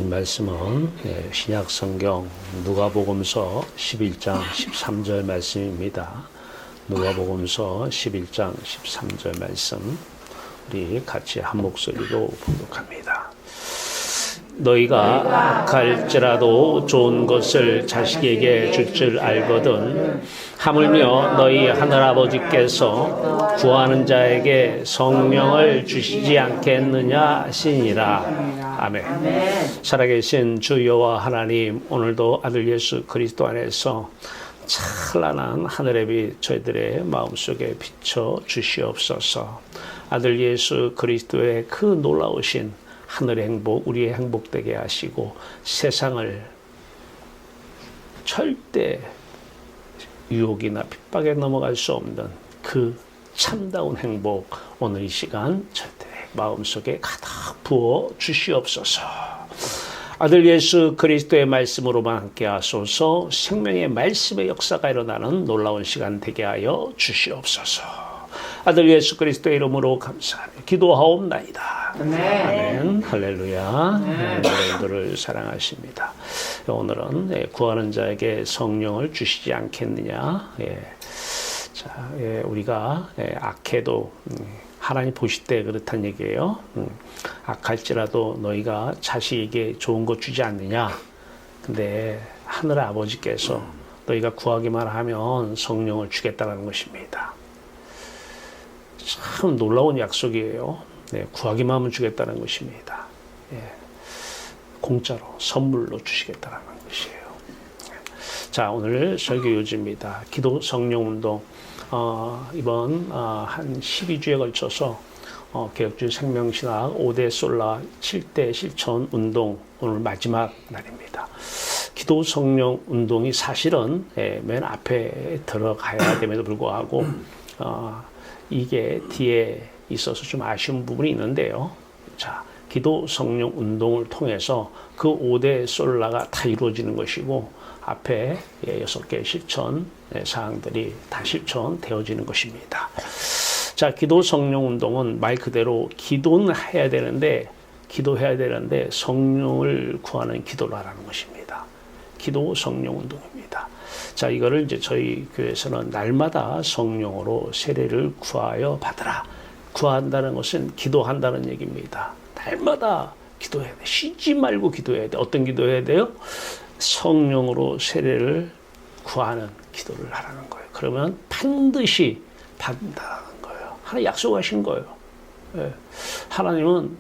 하나님 말씀은 신약 성경 누가복음서 11장 13절 말씀입니다. 누가복음서 11장 13절 말씀 우리 같이 한 목소리로 봉독합니다. 너희가 갈지라도 좋은 것을 자식에게 줄 줄 알거든 하물며 너희 하늘아버지께서 구하는 자에게 성령을 주시지 않겠느냐 하시니라. 아멘. 살아계신 주 여호와 하나님, 오늘도 아들 예수 그리스도 안에서 찬란한 하늘의 빛 저희들의 마음속에 비춰 주시옵소서. 아들 예수 그리스도의 그 놀라우신 하늘의 행복, 우리의 행복되게 하시고 세상을 절대 유혹이나 핍박에 넘어갈 수 없는 그 참다운 행복, 오늘 이 시간 저희들의 마음속에 가득 부어 주시옵소서. 아들 예수 그리스도의 말씀으로만 함께 하소서. 생명의 말씀의 역사가 일어나는 놀라운 시간 되게 하여 주시옵소서. 아들 예수 그리스도의 이름으로 감사하며 기도하옵나이다. 아멘. 할렐루야. 여러분들을 사랑하십니다. 오늘은 구하는 자에게 성령을 주시지 않겠느냐. 자, 우리가 악해도 하나님 보실 때 그렇다는 얘기예요. 악할지라도 너희가 자식에게 좋은 거 주지 않느냐. 근데 하늘 아버지께서 너희가 구하기만 하면 성령을 주겠다는 것입니다. 참 놀라운 약속이에요. 구하기만 하면 주겠다는 것입니다. 공짜로 선물로 주시겠다는 것이에요. 자, 오늘 설교 요지입니다. 기도 성령 운동. 이번 한 12주에 걸쳐서 개혁주의 생명신학 5대 솔라 7대 실천 운동 오늘 마지막 날입니다. 기도 성령 운동이 사실은 맨 앞에 들어가야 됨에도 불구하고 이게 뒤에 있어서 좀 아쉬운 부분이 있는데요. 자, 기도 성령 운동을 통해서 그 5대 솔라가 다 이루어지는 것이고 앞에 6개 실천 사항들이 다 실천되어지는 것입니다. 자, 기도 성령 운동은 말 그대로 기도는 해야 되는데 기도해야 되는데 성령을 구하는 기도를 하라는 것입니다. 기도 성령 운동입니다. 자, 이거를 이제 저희 교회에서는 날마다 성령으로 세례를 구하여 받으라. 구한다는 것은 기도한다는 얘기입니다. 날마다 기도해야 돼. 쉬지 말고 기도해야 돼. 어떤 기도해야 돼요? 성령으로 세례를 구하는 기도를 하라는 거예요. 그러면 반드시 받는다는 거예요. 하나님 약속하신 거예요. 하나님은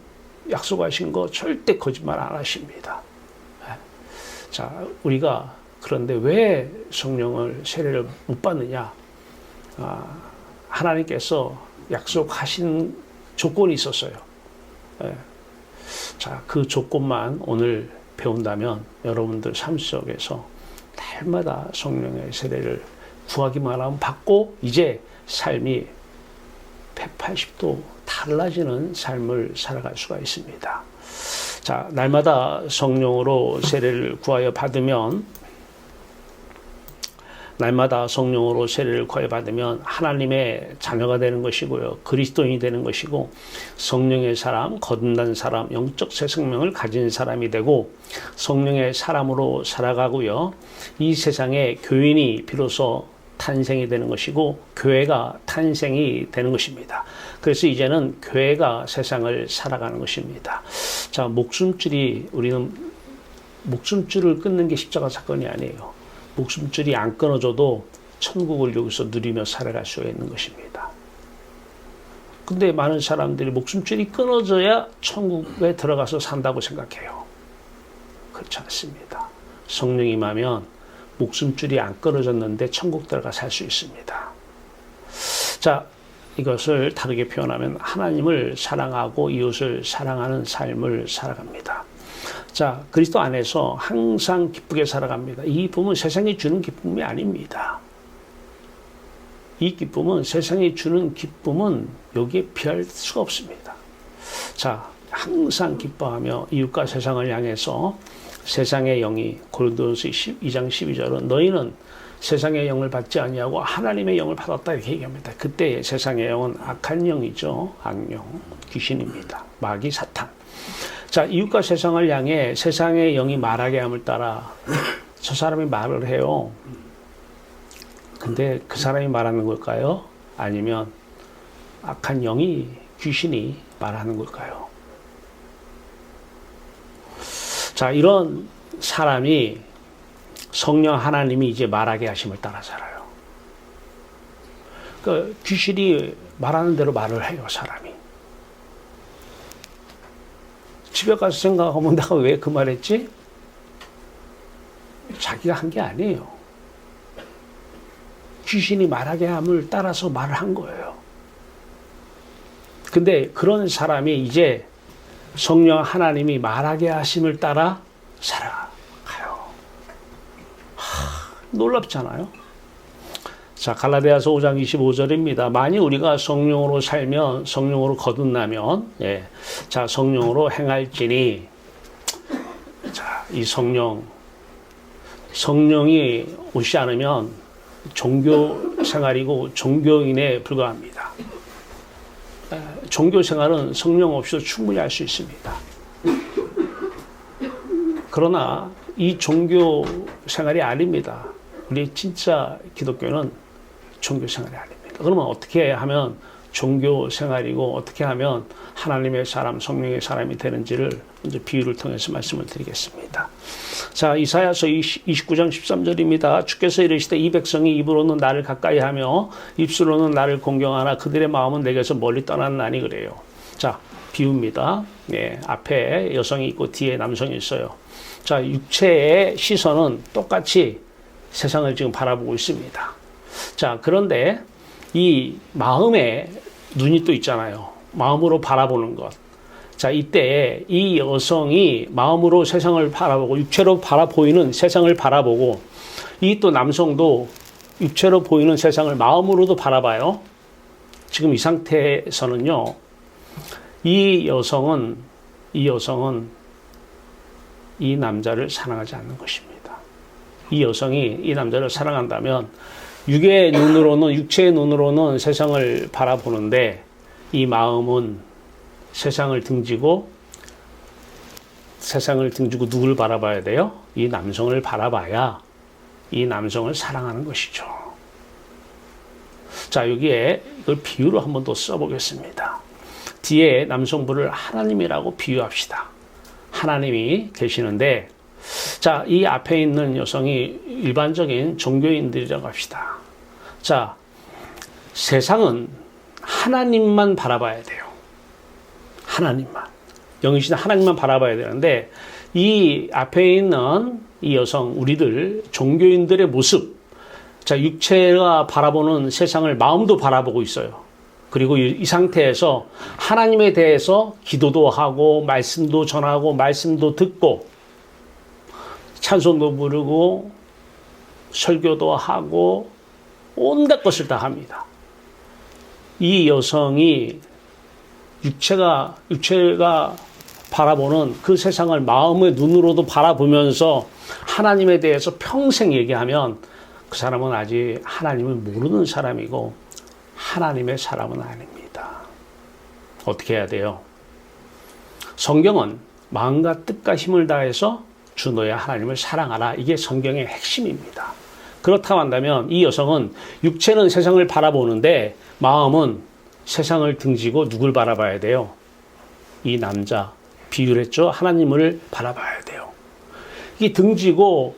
약속하신 거 절대 거짓말 안 하십니다. 자, 우리가 그런데 왜 성령을 세례를 못 받느냐? 하나님께서 약속하신 조건이 있었어요. 자, 그 조건만 오늘 배운다면 여러분들 삶 속에서 날마다 성령의 세례를 구하기만 하면 받고 이제 삶이 180도 달라지는 삶을 살아갈 수가 있습니다. 자, 날마다 성령으로 세례를 구하여 받으면 날마다 성령으로 세례를 구하여 받으면 하나님의 자녀가 되는 것이고요. 그리스도인이 되는 것이고 성령의 사람, 거듭난 사람, 영적 새 생명을 가진 사람이 되고 성령의 사람으로 살아가고요. 이 세상에 교인이 비로소 탄생이 되는 것이고 교회가 탄생이 되는 것입니다. 그래서 이제는 교회가 세상을 살아가는 것입니다. 자, 우리는 목숨줄을 끊는 게 십자가 사건이 아니에요. 목숨줄이 안 끊어져도 천국을 여기서 누리며 살아갈 수가 있는 것입니다. 근데 많은 사람들이 목숨줄이 끊어져야 천국에 들어가서 산다고 생각해요. 그렇지 않습니다. 성령이 임하면 목숨줄이 안 끊어졌는데 천국 들어가 살 수 있습니다. 자, 이것을 다르게 표현하면 하나님을 사랑하고 이웃을 사랑하는 삶을 살아갑니다. 자, 그리스도 안에서 항상 기쁘게 살아갑니다. 이 기쁨은 세상이 주는 기쁨이 아닙니다. 이 기쁨은 세상이 주는 기쁨은 여기에 비할 수가 없습니다. 자, 항상 기뻐하며 이웃과 세상을 향해서 세상의 영이 고린도전서 2장 12절은 너희는 세상의 영을 받지 아니하고 하나님의 영을 받았다 이렇게 얘기합니다. 그때 세상의 영은 악한 영이죠. 악령, 귀신입니다. 마귀, 사탄. 자, 이웃과 세상을 향해 세상의 영이 말하게 함을 따라 저 사람이 말을 해요. 근데 그 사람이 말하는 걸까요? 아니면 악한 영이, 귀신이 말하는 걸까요? 자, 이런 사람이 성령 하나님이 이제 말하게 하심을 따라 살아요. 그 귀신이 말하는 대로 말을 해요, 사람이. 집에 가서 생각하면 내가 왜 그 말했지? 자기가 한 게 아니에요. 귀신이 말하게 함을 따라서 말을 한 거예요. 근데 그런 사람이 이제 성령 하나님이 말하게 하심을 따라 살아가요. 놀랍잖아요. 자, 갈라디아서 5장 25절입니다. 만일 우리가 성령으로 살면, 성령으로 거듭나면, 자, 성령으로 행할지니, 자, 이 성령이 오지 않으면 종교 생활이고 종교인에 불과합니다. 종교 생활은 성령 없이도 충분히 할 수 있습니다. 그러나 이 종교 생활이 아닙니다. 우리 진짜 기독교는 종교 생활이 아닙니다. 그러면 어떻게 하면 종교 생활이고 어떻게 하면 하나님의 사람, 성령의 사람이 되는지를 먼저 비유를 통해서 말씀을 드리겠습니다. 자, 이사야서 29장 13절입니다. 주께서 이르시되 이 백성이 입으로는 나를 가까이 하며 입술로는 나를 공경하나 그들의 마음은 내게서 멀리 떠났나니 그래요. 자, 비유입니다. 앞에 여성이 있고 뒤에 남성이 있어요. 자, 육체의 시선은 똑같이 세상을 지금 바라보고 있습니다. 자, 그런데 이 마음의 눈이 또 있잖아요. 마음으로 바라보는 것. 자, 이때 이 여성이 마음으로 세상을 바라보고 육체로 바라보이는 세상을 바라보고 이 또 남성도 육체로 보이는 세상을 마음으로도 바라봐요. 지금 이 상태에서는요. 이 여성은 이 남자를 사랑하지 않는 것입니다. 이 여성이 이 남자를 사랑한다면 육체의 눈으로는 세상을 바라보는데 이 마음은 세상을 등지고 누굴 바라봐야 돼요? 이 남성을 바라봐야 이 남성을 사랑하는 것이죠. 자, 여기에 이걸 비유로 한번 더 써보겠습니다. 뒤에 남성분을 하나님이라고 비유합시다. 하나님이 계시는데 자, 이 앞에 있는 여성이 일반적인 종교인들이라고 합시다. 자, 세상은 하나님만 바라봐야 돼요. 하나님만. 영이신 하나님만 바라봐야 되는데 이 앞에 있는 이 여성, 우리들 종교인들의 모습, 자, 육체가 바라보는 세상을 마음도 바라보고 있어요. 그리고 이 상태에서 하나님에 대해서 기도도 하고 말씀도 전하고 말씀도 듣고 찬송도 부르고 설교도 하고 온갖 것을 다 합니다. 이 여성이 육체가 바라보는 그 세상을 마음의 눈으로도 바라보면서 하나님에 대해서 평생 얘기하면 그 사람은 아직 하나님을 모르는 사람이고 하나님의 사람은 아닙니다. 어떻게 해야 돼요? 성경은 마음과 뜻과 힘을 다해서 주 너의 하나님을 사랑하라. 이게 성경의 핵심입니다. 그렇다고 한다면 이 여성은 육체는 세상을 바라보는데 마음은 세상을 등지고 누굴 바라봐야 돼요? 이 남자, 비유를 했죠? 하나님을 바라봐야 돼요. 이 등지고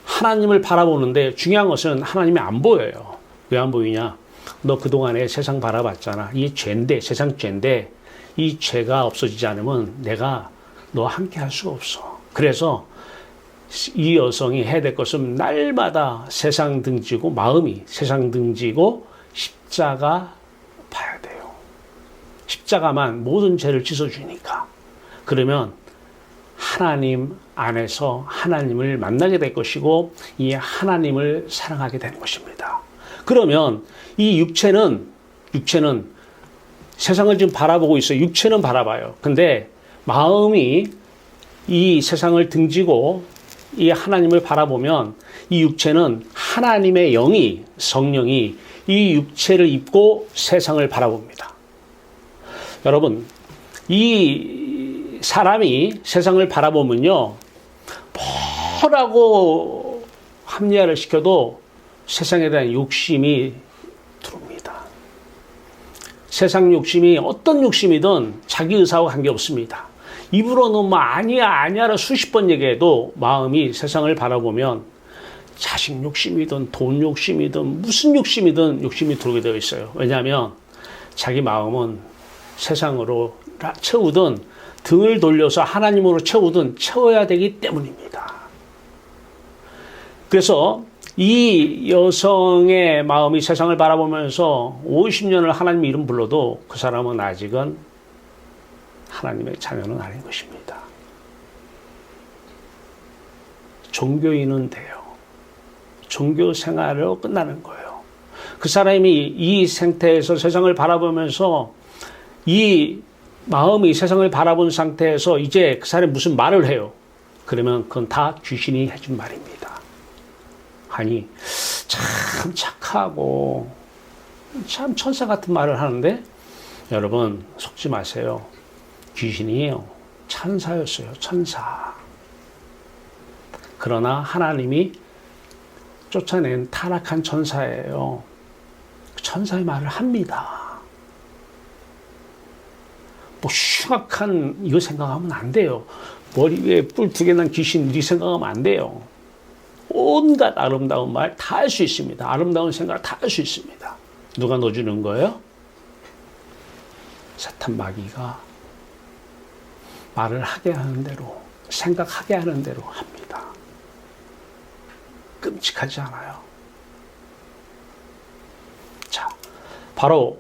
하나님을 바라보는데 중요한 것은 하나님이 안 보여요. 왜 안 보이냐? 너 그동안에 세상 바라봤잖아. 이게 죄인데, 세상 죄인데 이 죄가 없어지지 않으면 내가 너와 함께 할 수가 없어. 그래서 이 여성이 해야 될 것은 날마다 세상 등지고 마음이 세상 등지고 십자가 봐야 돼요. 십자가만 모든 죄를 씻어주니까. 그러면 하나님 안에서 하나님을 만나게 될 것이고 이 하나님을 사랑하게 되는 것입니다. 그러면 이 육체는 세상을 지금 바라보고 있어요. 육체는 바라봐요. 근데 마음이 이 세상을 등지고 이 하나님을 바라보면 이 육체는 하나님의 영이, 성령이 이 육체를 입고 세상을 바라봅니다. 여러분, 이 사람이 세상을 바라보면요, 뭐라고 합리화를 시켜도 세상에 대한 욕심이 들어옵니다. 세상 욕심이 어떤 욕심이든 자기 의사와 관계없습니다. 입으로는 뭐 아니야 아니야를 수십 번 얘기해도 마음이 세상을 바라보면 자식 욕심이든 돈 욕심이든 무슨 욕심이든 욕심이 들어오게 되어 있어요. 왜냐하면 자기 마음은 세상으로 채우든 등을 돌려서 하나님으로 채우든 채워야 되기 때문입니다. 그래서 이 여성의 마음이 세상을 바라보면서 50년을 하나님 이름 불러도 그 사람은 아직은 하나님의 자녀는 아닌 것입니다. 종교인은 돼요. 종교 생활로 끝나는 거예요. 그 사람이 이 상태에서 세상을 바라보면서 이 마음이 세상을 바라본 상태에서 이제 그 사람이 무슨 말을 해요. 그러면 그건 다 귀신이 해준 말입니다. 아니, 참 착하고 참 천사 같은 말을 하는데 여러분 속지 마세요. 귀신이에요. 천사였어요. 천사. 그러나 하나님이 쫓아낸 타락한 천사예요. 천사의 말을 합니다. 뭐 흉악한 이거 생각하면 안 돼요. 머리 위에 뿔 2개 난 귀신 이 생각하면 안 돼요. 온갖 아름다운 말 다 할 수 있습니다. 아름다운 생각 다 할 수 있습니다. 누가 넣어주는 거예요? 사탄 마귀가 말을 하게 하는 대로, 생각하게 하는 대로 합니다. 끔찍하지 않아요. 자, 바로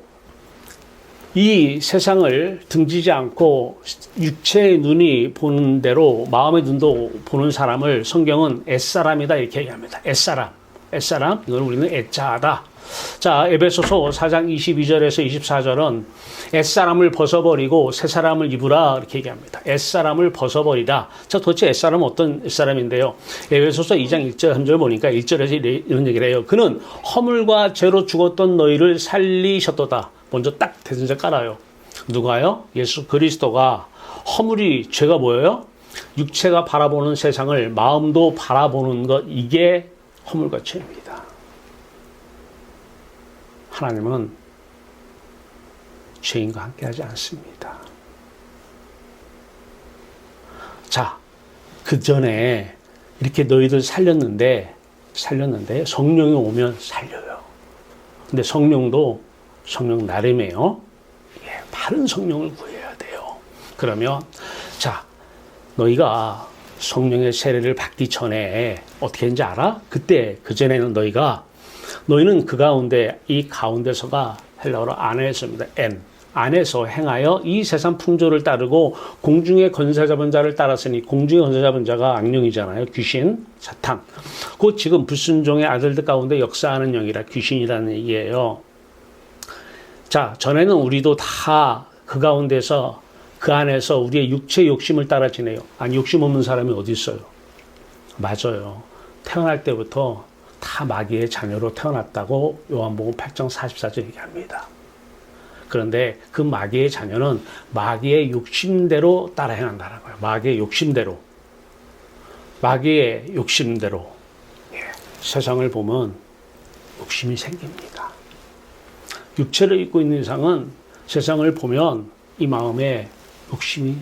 이 세상을 등지지 않고 육체의 눈이 보는 대로 마음의 눈도 보는 사람을 성경은 옛사람이다 이렇게 얘기합니다. 옛사람. 옛사람, 이걸 우리는 애자하다. 자, 에베소서 4장 22절에서 24절은 옛사람을 벗어버리고 새사람을 입으라 이렇게 얘기합니다. 옛사람을 벗어버리라. 자, 도대체 옛사람은 어떤 옛사람인데요? 에베소서 2장 1절 3절 보니까 1절에서 이런 얘기를 해요. 그는 허물과 죄로 죽었던 너희를 살리셨도다. 먼저 딱 대전제 깔아요. 누가요? 예수 그리스도가 허물이 죄가 뭐예요? 육체가 바라보는 세상을 마음도 바라보는 것, 이게 허물과 죄입니다. 하나님은 죄인과 함께하지 않습니다. 자, 그 전에 이렇게 너희들 살렸는데 성령이 오면 살려요. 근데 성령도 성령 나름이에요. 예, 바른 성령을 구해야 돼요. 그러면 자, 너희가 성령의 세례를 받기 전에 어떻게 했는지 알아? 그때 그 전에는 너희는 그 가운데, 이 가운데서가 헬라어로 안에서입니다. 안에서 행하여 이 세상 풍조를 따르고 공중의 권세 잡은 자를 따랐으니, 공중의 권세 잡은 자가 악령이잖아요. 귀신, 사탄. 그 지금 불순종의 아들들 가운데 역사하는 영이라 귀신이라는 얘기예요. 자, 전에는 우리도 다 그 가운데서, 그 안에서 우리의 육체 욕심을 따라 지내요. 아니, 욕심 없는 사람이 어디 있어요? 맞아요. 태어날 때부터 다 마귀의 자녀로 태어났다고 요한복음 8장 44절 얘기합니다. 그런데 그 마귀의 자녀는 마귀의 욕심대로 따라 행한다는 거예요. 마귀의 욕심대로. 마귀의 욕심대로. 예, 세상을 보면 욕심이 생깁니다. 육체를 입고 있는 이상은 세상을 보면 이 마음에 욕심이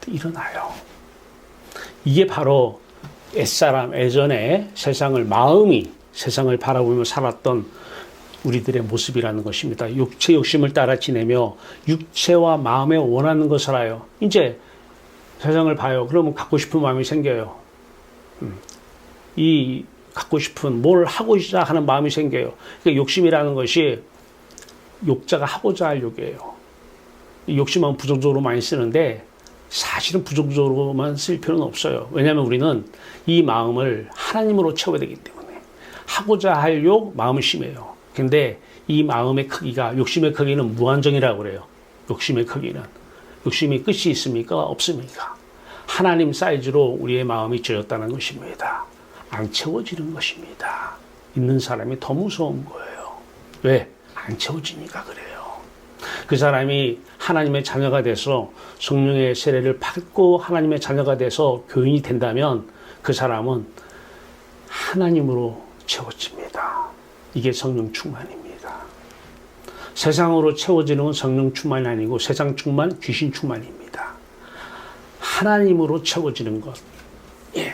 일어나요. 이게 바로 옛사람, 예전에 마음이 세상을 바라보며 살았던 우리들의 모습이라는 것입니다. 육체 욕심을 따라 지내며 육체와 마음에 원하는 것을 하여 이제 세상을 봐요. 그러면 갖고 싶은 마음이 생겨요. 이 갖고 싶은 뭘 하고자 하는 마음이 생겨요. 그러니까 욕심이라는 것이 욕자가 하고자 할 욕이에요. 욕심은 부정적으로 많이 쓰는데 사실은 부정적으로만 쓸 필요는 없어요. 왜냐하면 우리는 이 마음을 하나님으로 채워야 되기 때문에. 하고자 할 욕, 마음은 심해요. 근데 이 마음의 크기가, 욕심의 크기는 무한정이라고 그래요. 욕심의 크기는. 욕심이 끝이 있습니까? 없습니까? 하나님 사이즈로 우리의 마음이 죄였다는 것입니다. 안 채워지는 것입니다. 있는 사람이 더 무서운 거예요. 왜? 안 채워지니까 그래요. 그 사람이 하나님의 자녀가 돼서 성령의 세례를 받고 하나님의 자녀가 돼서 교인이 된다면 그 사람은 하나님으로 채워집니다. 이게 성령 충만입니다. 세상으로 채워지는 건 성령 충만이 아니고 세상 충만, 귀신 충만입니다. 하나님으로 채워지는 것. 예.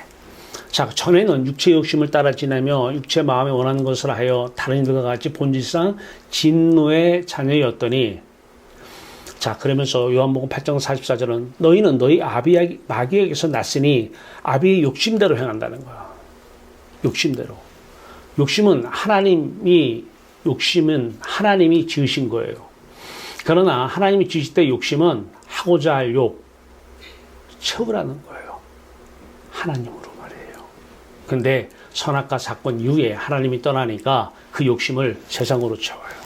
자, 전에는 육체 욕심을 따라 지내며 육체 마음에 원하는 것을 하여 다른 이들과 같이 본질상 진노의 자녀였더니, 자, 그러면서 요한복음 8장 44절은 너희는 너희 마귀에게서 났으니 아비의 욕심대로 행한다는 거야. 욕심대로. 욕심은 하나님이 지으신 거예요. 그러나 하나님이 지으실 때 욕심은 하고자 할 욕, 채우라는 거예요. 하나님으로 말이에요. 근데 선악과 사건 이후에 하나님이 떠나니까 그 욕심을 세상으로 채워요.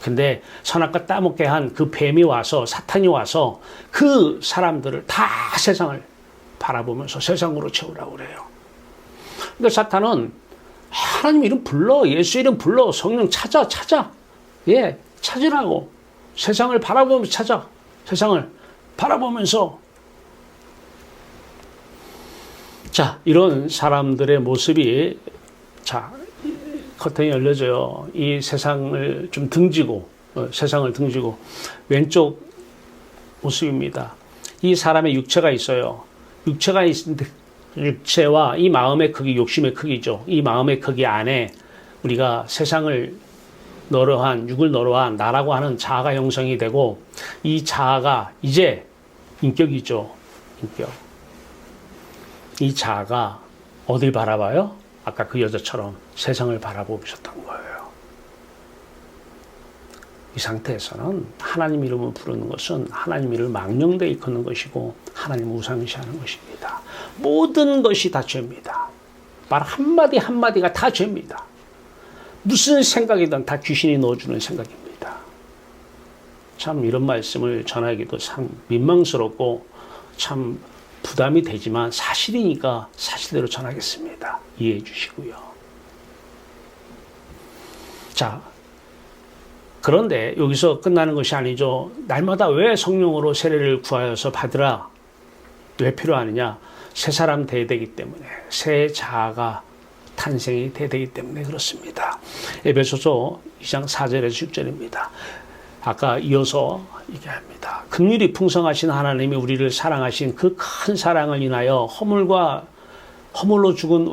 근데 선악과 따먹게 한 그 뱀이 와서, 사탄이 와서 그 사람들을 다 세상을 바라보면서 세상으로 채우라고 그래요. 그러니까 사탄은 하나님 이름 불러, 예수 이름 불러, 성령 찾아. 예, 찾으라고. 세상을 바라보면서 찾아. 세상을 바라보면서. 자, 이런 사람들의 모습이, 자, 커튼이 열려져요. 이 세상을 좀 세상을 등지고, 왼쪽 모습입니다. 이 사람의 육체가 있어요. 육체와 이 마음의 크기, 욕심의 크기죠. 이 마음의 크기 안에 우리가 세상을 육을 너러한 나라고 하는 자아가 형성이 되고, 이 자아가 이제 인격이죠. 인격. 이 자아가 어딜 바라봐요? 아까 그 여자처럼 세상을 바라보고 있었던 거예요. 이 상태에서는 하나님 이름을 부르는 것은 하나님 이름을 망령되이 일컫는 것이고 하나님 우상시하는 것입니다. 모든 것이 다 죄입니다. 말 한마디 한마디가 다 죄입니다. 무슨 생각이든 다 귀신이 넣어주는 생각입니다. 참 이런 말씀을 전하기도 참 민망스럽고 참 부담이 되지만 사실이니까 사실대로 전하겠습니다. 이해해 주시고요. 자, 그런데 여기서 끝나는 것이 아니죠. 날마다 왜 성령으로 세례를 구하여서 받으라? 왜 필요하느냐? 새 사람 돼야 되기 때문에, 새 자아가 탄생이 돼야 되기 때문에 그렇습니다. 에베소서 2장 4절에서 6절입니다. 아까 이어서 얘기합니다. 긍휼이 풍성하신 하나님이 우리를 사랑하신 그 큰 사랑을 인하여 허물로 죽은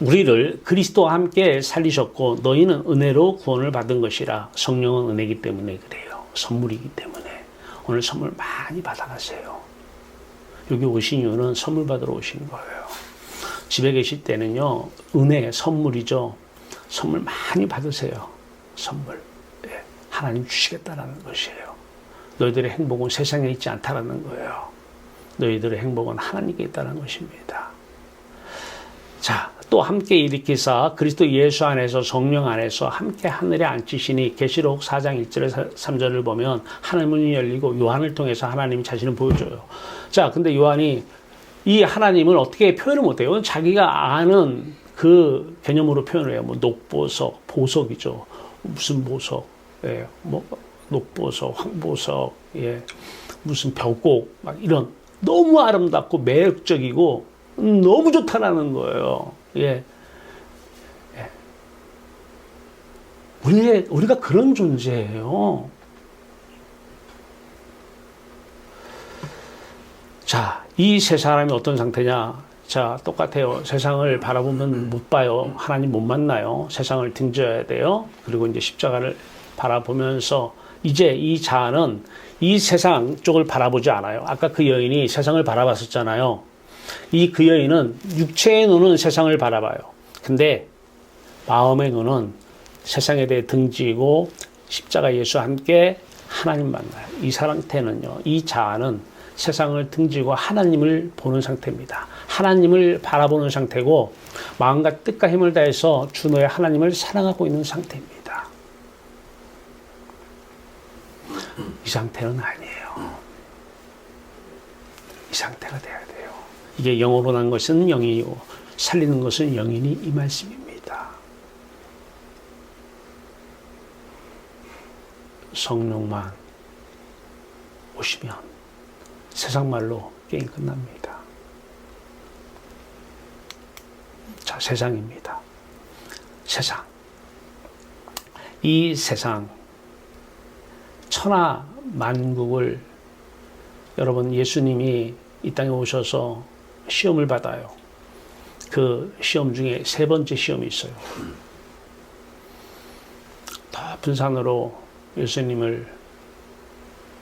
우리를 그리스도와 함께 살리셨고 너희는 은혜로 구원을 받은 것이라. 성령은 은혜이기 때문에 그래요. 선물이기 때문에. 오늘 선물 많이 받아가세요. 여기 오신 이유는 선물 받으러 오신 거예요. 집에 계실 때는요, 은혜, 선물이죠. 선물 많이 받으세요. 선물. 예, 하나님 주시겠다라는 것이에요. 너희들의 행복은 세상에 있지 않다라는 거예요. 너희들의 행복은 하나님께 있다는 것입니다. 자, 또 함께 일으키사 그리스도 예수 안에서 성령 안에서 함께 하늘에 앉히시니. 계시록 4장 1절에서 3절을 보면 하늘문이 열리고 요한을 통해서 하나님이 자신을 보여줘요. 자, 근데 요한이 이 하나님을 어떻게 표현을 못해요? 자기가 아는 그 개념으로 표현을 해요. 뭐 녹보석, 보석이죠. 무슨 보석, 예, 뭐 녹보석, 황보석, 예, 무슨 벽곡, 막 이런 너무 아름답고 매력적이고 너무 좋다라는 거예요. 예. 예. 우리가 그런 존재예요. 자, 이 세 사람이 어떤 상태냐? 자, 똑같아요. 세상을 바라보면 못 봐요. 하나님 못 만나요. 세상을 등져야 돼요. 그리고 이제 십자가를 바라보면서 이제 이 자아는 이 세상 쪽을 바라보지 않아요. 아까 그 여인이 세상을 바라봤었잖아요. 그 여인은 육체의 눈은 세상을 바라봐요. 근데 마음의 눈은 세상에 대해 등지고 십자가 예수와 함께 하나님 만나요. 이 상태는요, 이 자아는 세상을 등지고 하나님을 보는 상태입니다. 하나님을 바라보는 상태고 마음과 뜻과 힘을 다해서 주 너의 하나님을 사랑하고 있는 상태입니다. 이 상태는 아니에요. 이 상태가 돼야 돼요. 이게 영으로 난 것은 영이요 살리는 것은 영이니 이 말씀입니다. 성령만 오시면 세상 말로 게임 끝납니다. 자, 세상입니다. 세상. 이 세상 천하 만국을 여러분 예수님이 이 땅에 오셔서 시험을 받아요. 그 시험 중에 세 번째 시험이 있어요. 높은 산으로 예수님을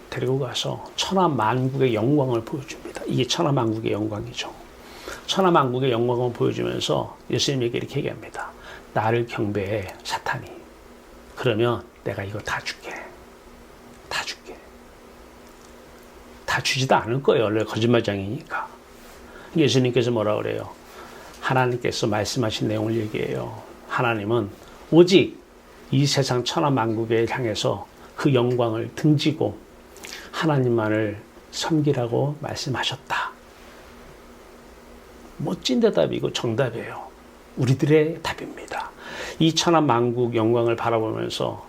데리고 가서 천하 만국의 영광을 보여줍니다. 이게 천하 만국의 영광이죠. 천하 만국의 영광을 보여주면서 예수님에게 이렇게 얘기합니다. 나를 경배해 사탄이. 그러면 내가 이거 다 줄게. 다 줄게. 다 주지도 않을 거예요. 원래 거짓말장이니까. 예수님께서 뭐라 그래요? 하나님께서 말씀하신 내용을 얘기해요. 하나님은 오직 이 세상 천하 만국에 향해서 그 영광을 등지고 하나님만을 섬기라고 말씀하셨다. 멋진 대답이고 정답이에요. 우리들의 답입니다. 이 천하 만국 영광을 바라보면서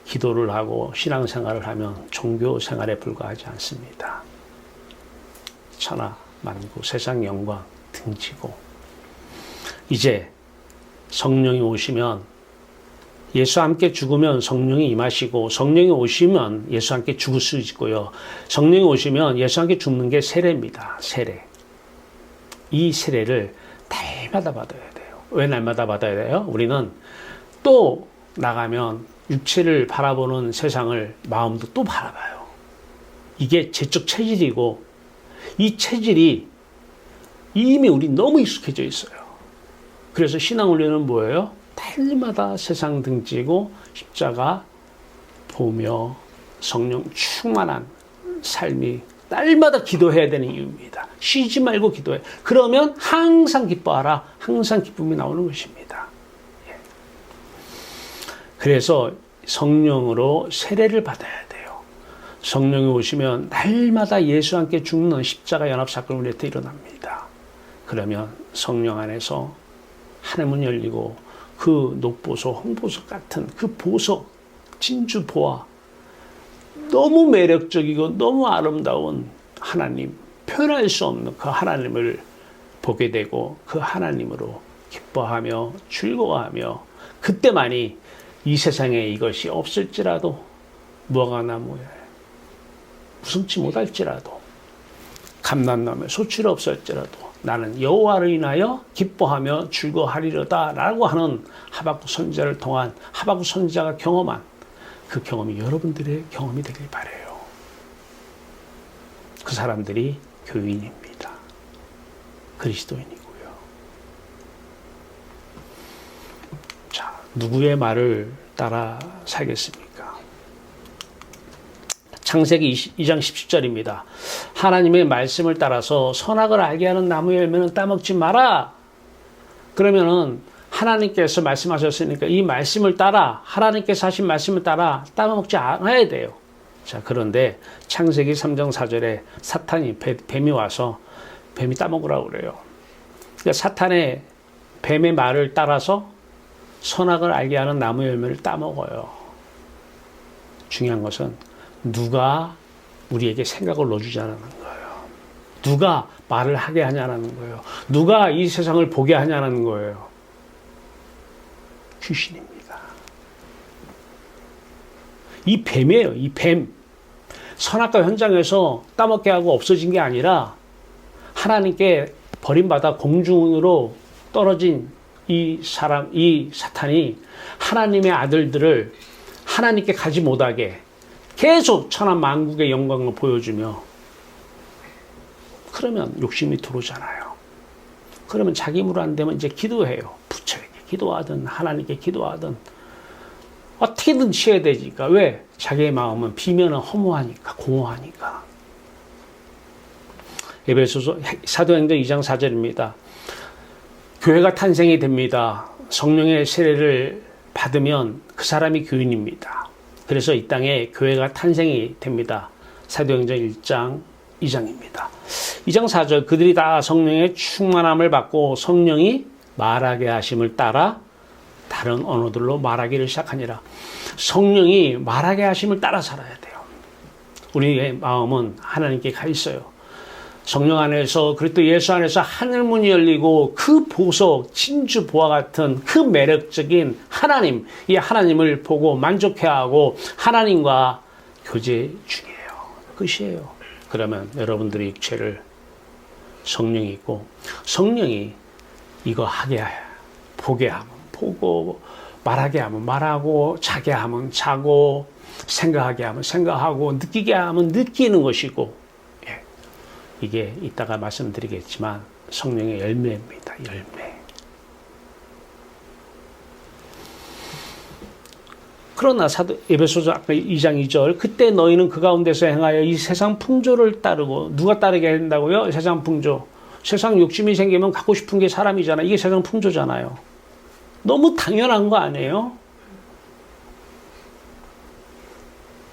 기도를 하고 신앙생활을 하면 종교 생활에 불과하지 않습니다. 천하 만국 세상 영광 등지고 이제 성령이 오시면 예수와 함께 죽으면 성령이 임하시고 성령이 오시면 예수와 함께 죽을 수 있고요. 성령이 오시면 예수와 함께 죽는 게 세례입니다. 세례. 이 세례를 날마다 받아야 돼요. 왜 날마다 받아야 돼요? 우리는 또 나가면 육체를 바라보는 세상을 마음도 또 바라봐요. 이게 제적 체질이고 이 체질이 이미 우리 너무 익숙해져 있어요. 그래서 신앙훈련은 뭐예요? 날마다 세상 등지고 십자가 보며 성령 충만한 삶이 날마다 기도해야 되는 이유입니다. 쉬지 말고 기도해. 그러면 항상 기뻐하라. 항상 기쁨이 나오는 것입니다. 예. 그래서 성령으로 세례를 받아야 돼요. 성령이 오시면 날마다 예수와 함께 죽는 십자가 연합사건이 우리한테 일어납니다. 그러면 성령 안에서 하늘문 열리고 그 녹보석, 홍보석 같은 그 보석, 진주 보화, 너무 매력적이고 너무 아름다운 하나님, 표현할 수 없는 그 하나님을 보게 되고 그 하나님으로 기뻐하며 즐거워하며 그때만이 이 세상에 이것이 없을지라도 무화과 나무에 무성치 못할지라도 감람나무에 소출이 없을지라도 나는 여호와를 인하여 기뻐하며 즐거워하리로다 라고 하는 하박국 선지자를 통한 하박국 선지자가 경험한 그 경험이 여러분들의 경험이 되길 바라요. 그 사람들이 교인입니다. 그리스도인이고요. 자, 누구의 말을 따라 살겠습니까? 창세기 2장 17절입니다. 하나님의 말씀을 따라서 선악을 알게 하는 나무 열매는 따먹지 마라. 그러면은 하나님께서 말씀하셨으니까 이 말씀을 따라 하나님께서 하신 말씀을 따라 따먹지 않아야 돼요. 자, 그런데 창세기 3장 4절에 사탄이 뱀이 와서 뱀이 따먹으라고 그래요. 그러니까 사탄의 뱀의 말을 따라서 선악을 알게 하는 나무 열매를 따먹어요. 중요한 것은 누가 우리에게 생각을 넣어주지 않는 거예요. 누가 말을 하게 하냐는 거예요. 누가 이 세상을 보게 하냐는 거예요. 귀신입니다. 이 뱀이에요. 이 뱀. 선악과 현장에서 따먹게 하고 없어진 게 아니라 하나님께 버림받아 공중으로 떨어진 이 사람, 이 사탄이 하나님의 아들들을 하나님께 가지 못하게 계속 천하 만국의 영광을 보여주며 그러면 욕심이 들어오잖아요. 그러면 자기 힘으로 안 되면 이제 기도해요. 부처에게 기도하든 하나님께 기도하든 어떻게든 취해야 되니까. 왜? 자기의 마음은 비면은 허무하니까, 공허하니까. 에베소서 사도행전 2장 4절입니다. 교회가 탄생이 됩니다. 성령의 세례를 받으면 그 사람이 교인입니다. 그래서 이 땅에 교회가 탄생이 됩니다. 사도행전 1장 2장입니다. 2장 4절 그들이 다 성령의 충만함을 받고 성령이 말하게 하심을 따라 다른 언어들로 말하기를 시작하니라. 성령이 말하게 하심을 따라 살아야 돼요. 우리의 마음은 하나님께 가 있어요. 성령 안에서 그리스도 예수 안에서 하늘문이 열리고 그 보석 진주 보화 같은 그 매력적인 하나님, 이 하나님을 보고 만족해하고 하나님과 교제 중이에요. 끝이에요. 그러면 여러분들이 죄를 성령이 있고 성령이 이거 하게 보게 하면 보고 말하게 하면 말하고 자게 하면 자고 생각하게 하면 생각하고 느끼게 하면 느끼는 것이고 이게 이따가 말씀드리겠지만 성령의 열매입니다. 열매. 그러나 에베소서 아까 2장 2절 그때 너희는 그 가운데서 행하여 이 세상 풍조를 따르고 누가 따르게 한다고요? 세상 풍조. 세상 욕심이 생기면 갖고 싶은 게 사람이잖아. 이게 세상 풍조잖아요. 너무 당연한 거 아니에요?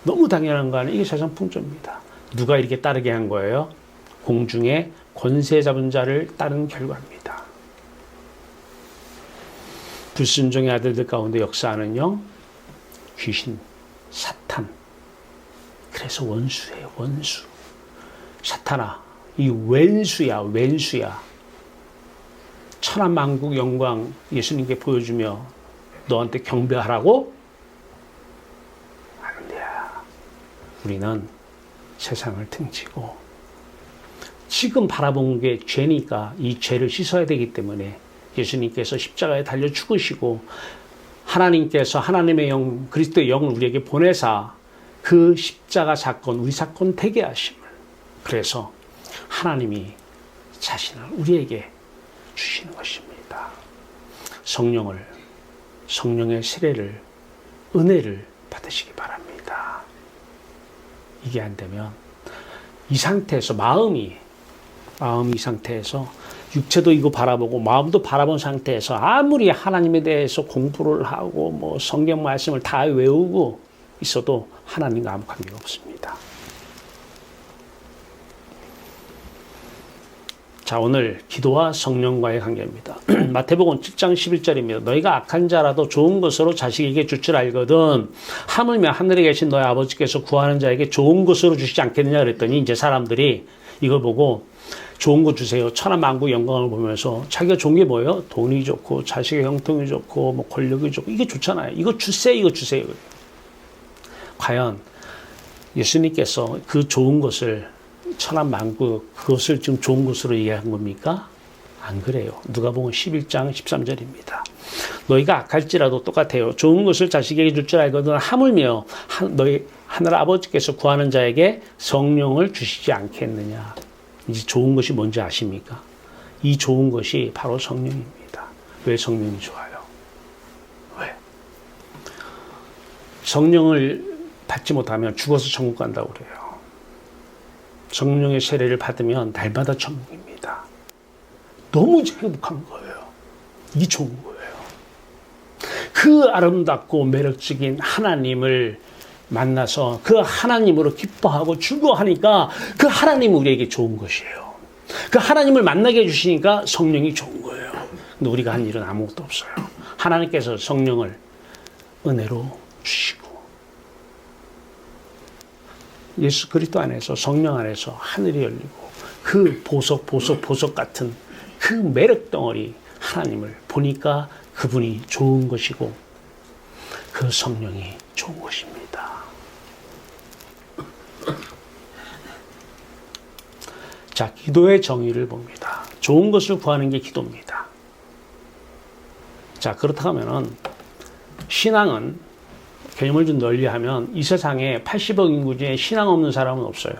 너무 당연한 거 아니에요? 이게 세상 풍조입니다. 누가 이렇게 따르게 한 거예요? 공중의 권세 잡은 자를 따른 결과입니다. 불순종의 아들들 가운데 역사하는 영, 귀신, 사탄. 그래서 원수예요, 원수. 사탄아, 이 왼수야, 왼수야. 천하만국 영광 예수님께 보여주며 너한테 경배하라고? 안 돼. 우리는 세상을 등지고 지금 바라본 게 죄니까 이 죄를 씻어야 되기 때문에 예수님께서 십자가에 달려 죽으시고 하나님께서 하나님의 영, 그리스도의 영을 우리에게 보내사 그 십자가 사건, 우리 사건 되게 하심을. 그래서 하나님이 자신을 우리에게 주시는 것입니다. 성령의 세례를, 은혜를 받으시기 바랍니다. 이게 안 되면 이 상태에서 마음이 이 상태에서 육체도 이거 바라보고 마음도 바라본 상태에서 아무리 하나님에 대해서 공부를 하고 뭐 성경 말씀을 다 외우고 있어도 하나님과 아무 관계가 없습니다. 자, 오늘 기도와 성령과의 관계입니다. 마태복음 7장 11절입니다. 너희가 악한 자라도 좋은 것으로 자식에게 줄 줄 알거든 하물며 하늘에 계신 너희 아버지께서 구하는 자에게 좋은 것으로 주시지 않겠느냐 그랬더니 이제 사람들이 이걸 보고 좋은 거 주세요. 천하만국 영광을 보면서 자기가 좋은 게 뭐예요? 돈이 좋고 자식의 형통이 좋고 뭐 권력이 좋고 이게 좋잖아요. 이거 주세요. 이거 주세요. 과연 예수님께서 그 좋은 것을 천하만국 그것을 지금 좋은 것으로 얘기한 겁니까? 안 그래요. 누가복음 11장 13절입니다. 너희가 악할지라도 똑같아요. 좋은 것을 자식에게 줄 줄 알거든 하물며 너희 하늘 아버지께서 구하는 자에게 성령을 주시지 않겠느냐. 이제 좋은 것이 뭔지 아십니까? 이 좋은 것이 바로 성령입니다. 왜 성령이 좋아요? 왜? 성령을 받지 못하면 죽어서 천국 간다고 그래요. 성령의 세례를 받으면 날마다 천국입니다. 너무 행복한 거예요. 이게 좋은 거예요. 그 아름답고 매력적인 하나님을 만나서 그 하나님으로 기뻐하고 즐거워하니까 그 하나님이 우리에게 좋은 것이에요. 그 하나님을 만나게 해주시니까 성령이 좋은 거예요. 근데 우리가 한 일은 아무것도 없어요. 하나님께서 성령을 은혜로 주시고 예수 그리스도 안에서 성령 안에서 하늘이 열리고 그 보석 같은 그 매력 덩어리 하나님을 보니까 그분이 좋은 것이고 그 성령이 좋은 것입니다. 자, 기도의 정의를 봅니다. 좋은 것을 구하는 게 기도입니다. 자, 그렇다 하면은 신앙은 개념을 좀 널리 하면 이 세상에 80억 인구 중에 신앙 없는 사람은 없어요.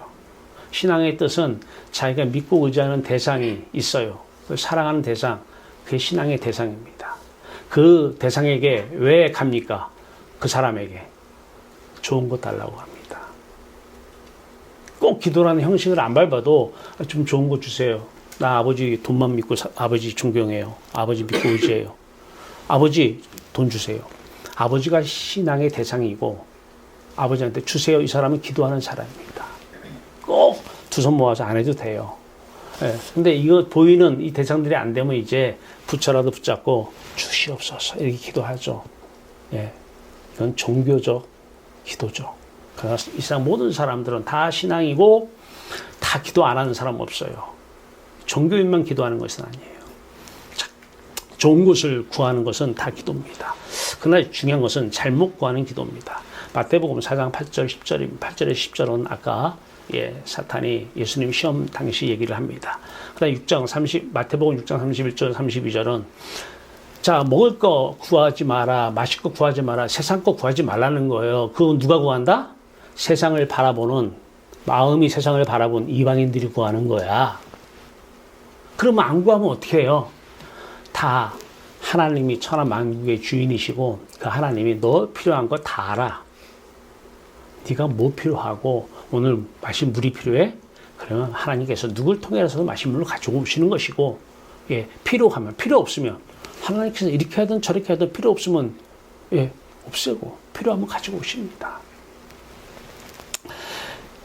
신앙의 뜻은 자기가 믿고 의지하는 대상이 있어요. 사랑하는 대상, 그게 신앙의 대상입니다. 그 대상에게 왜 갑니까? 그 사람에게 좋은 것 달라고 합니다. 꼭 기도라는 형식을 안 밟아도 좀 좋은 거 주세요. 나 아버지 돈만 믿고 아버지 존경해요. 아버지 믿고 의지해요. 아버지 돈 주세요. 아버지가 신앙의 대상이고 아버지한테 주세요. 이 사람은 기도하는 사람입니다. 꼭 두 손 모아서 안 해도 돼요. 예, 근데 이거 보이는 이 대상들이 안 되면 이제 부처라도 붙잡고 주시옵소서 이렇게 기도하죠. 예, 이건 종교적 기도죠. 그러나 이 세상 모든 사람들은 다 신앙이고 다 기도 안 하는 사람 없어요. 종교인만 기도하는 것은 아니에요. 자, 좋은 것을 구하는 것은 다 기도입니다. 그러나 중요한 것은 잘못 구하는 기도입니다. 마태복음 4장 8절 10절입니다. 8절에 10절은 아까 사탄이 예수님 시험 당시 얘기를 합니다. 그다음 마태복음 6장 31절 32절은 자, 먹을 거 구하지 마라, 마실 거 구하지 마라, 세상 거 구하지 말라는 거예요. 그건 누가 구한다? 세상을 바라보는, 마음이 세상을 바라본 이방인들이 구하는 거야. 그러면 안 구하면 어떻게 해요? 다 하나님이 천하만국의 주인이시고 그 하나님이 너 필요한 거 다 알아. 네가 뭐 필요하고 오늘 마실 물이 필요해? 그러면 하나님께서 누굴 통해서도 마실 물을 가지고 오시는 것이고, 필요하면, 필요 없으면 하나님께서 이렇게 하든 저렇게 하든 필요 없으면 없애고 필요하면 가지고 오십니다.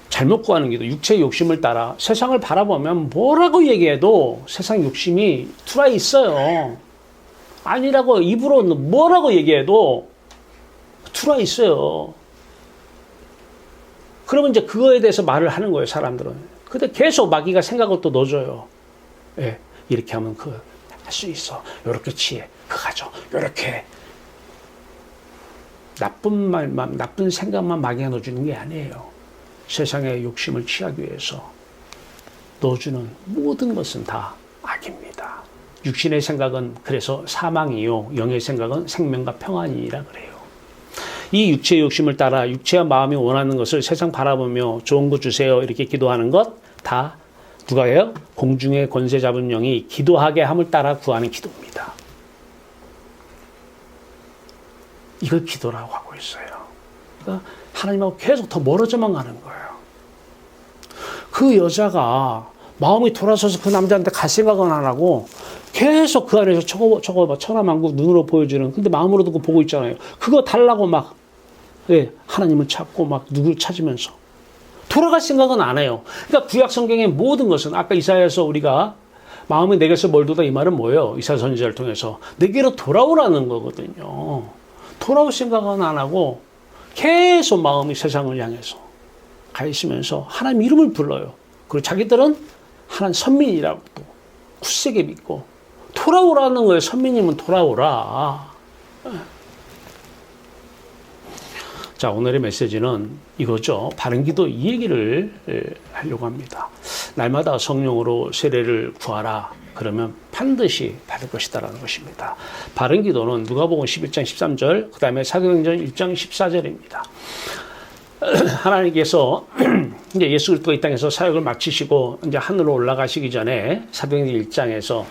잘못 구하는 기도, 육체의 욕심을 따라 세상을 바라보면 뭐라고 얘기해도 세상 욕심이 들어와 있어요. 아니라고 입으로 뭐라고 얘기해도 들어와 있어요. 그러면 이제 그거에 대해서 말을 하는 거예요, 사람들은. 근데 계속 마귀가 생각을 또 넣어줘요. 이렇게 하면 할 수 있어. 요렇게 취해. 가져. 요렇게. 나쁜 말만, 나쁜 생각만 마귀가 넣어주는 게 아니에요. 세상의 욕심을 취하기 위해서 넣어주는 모든 것은 다 악입니다. 육신의 생각은 그래서 사망이요, 영의 생각은 생명과 평안이라 그래요. 이 육체의 욕심을 따라 육체와 마음이 원하는 것을 세상 바라보며 좋은 거 주세요 이렇게 기도하는 것 다 누가 해요? 공중의 권세 잡은 영이 기도하게 함을 따라 구하는 기도입니다. 이걸 기도라고 하고 있어요. 그러니까 하나님하고 계속 더 멀어져만 가는 거예요. 그 여자가 마음이 돌아서서 그 남자한테 갈 생각은 안 하고 계속 그 안에서 저거 천하만국 눈으로 보여주는, 근데 마음으로도 그거 보고 있잖아요. 그거 달라고 막 하나님을 찾고 막 누굴 찾으면서 돌아갈 생각은 안 해요. 그러니까 구약 성경의 모든 것은 아까 이사야에서 우리가 마음이 내게서 멀도다 이 말은 뭐예요? 이사야 선지자를 통해서 내게로 돌아오라는 거거든요. 돌아올 생각은 안 하고 계속 마음이 세상을 향해서 가 있으면서 하나님 이름을 불러요. 그리고 자기들은 하나님 선민이라고 또 굳세게 믿고 돌아오라는 거예요. 선민님은 돌아오라. 자, 오늘의 메시지는 이거죠. 바른 기도 이 얘기를 하려고 합니다. 날마다 성령으로 세례를 구하라. 그러면 반드시 받을 것이다라는 것입니다. 바른 기도는 누가복음 11장 13절, 그 다음에 사도행전 1장 14절입니다. 하나님께서 이제 예수 그리스도가 이 땅에서 사역을 마치시고 이제 하늘로 올라가시기 전에 사도행전 1장에서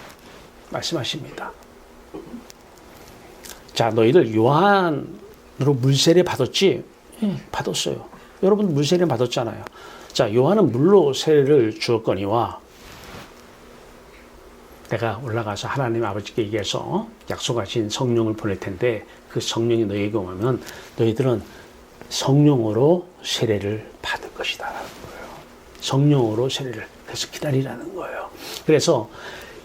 말씀하십니다. 자, 너희들 요한으로 물세례 받았지? 받았어요. 여러분 물세례 받았잖아요. 자, 요한은 물로 세례를 주었거니와 내가 올라가서 하나님 아버지께 얘기해서 약속하신 성령을 보낼 텐데 그 성령이 너희에게 오면 너희들은 성령으로 세례를 받을 것이다 라는 거예요. 성령으로 세례를. 그래서 기다리라는 거예요. 그래서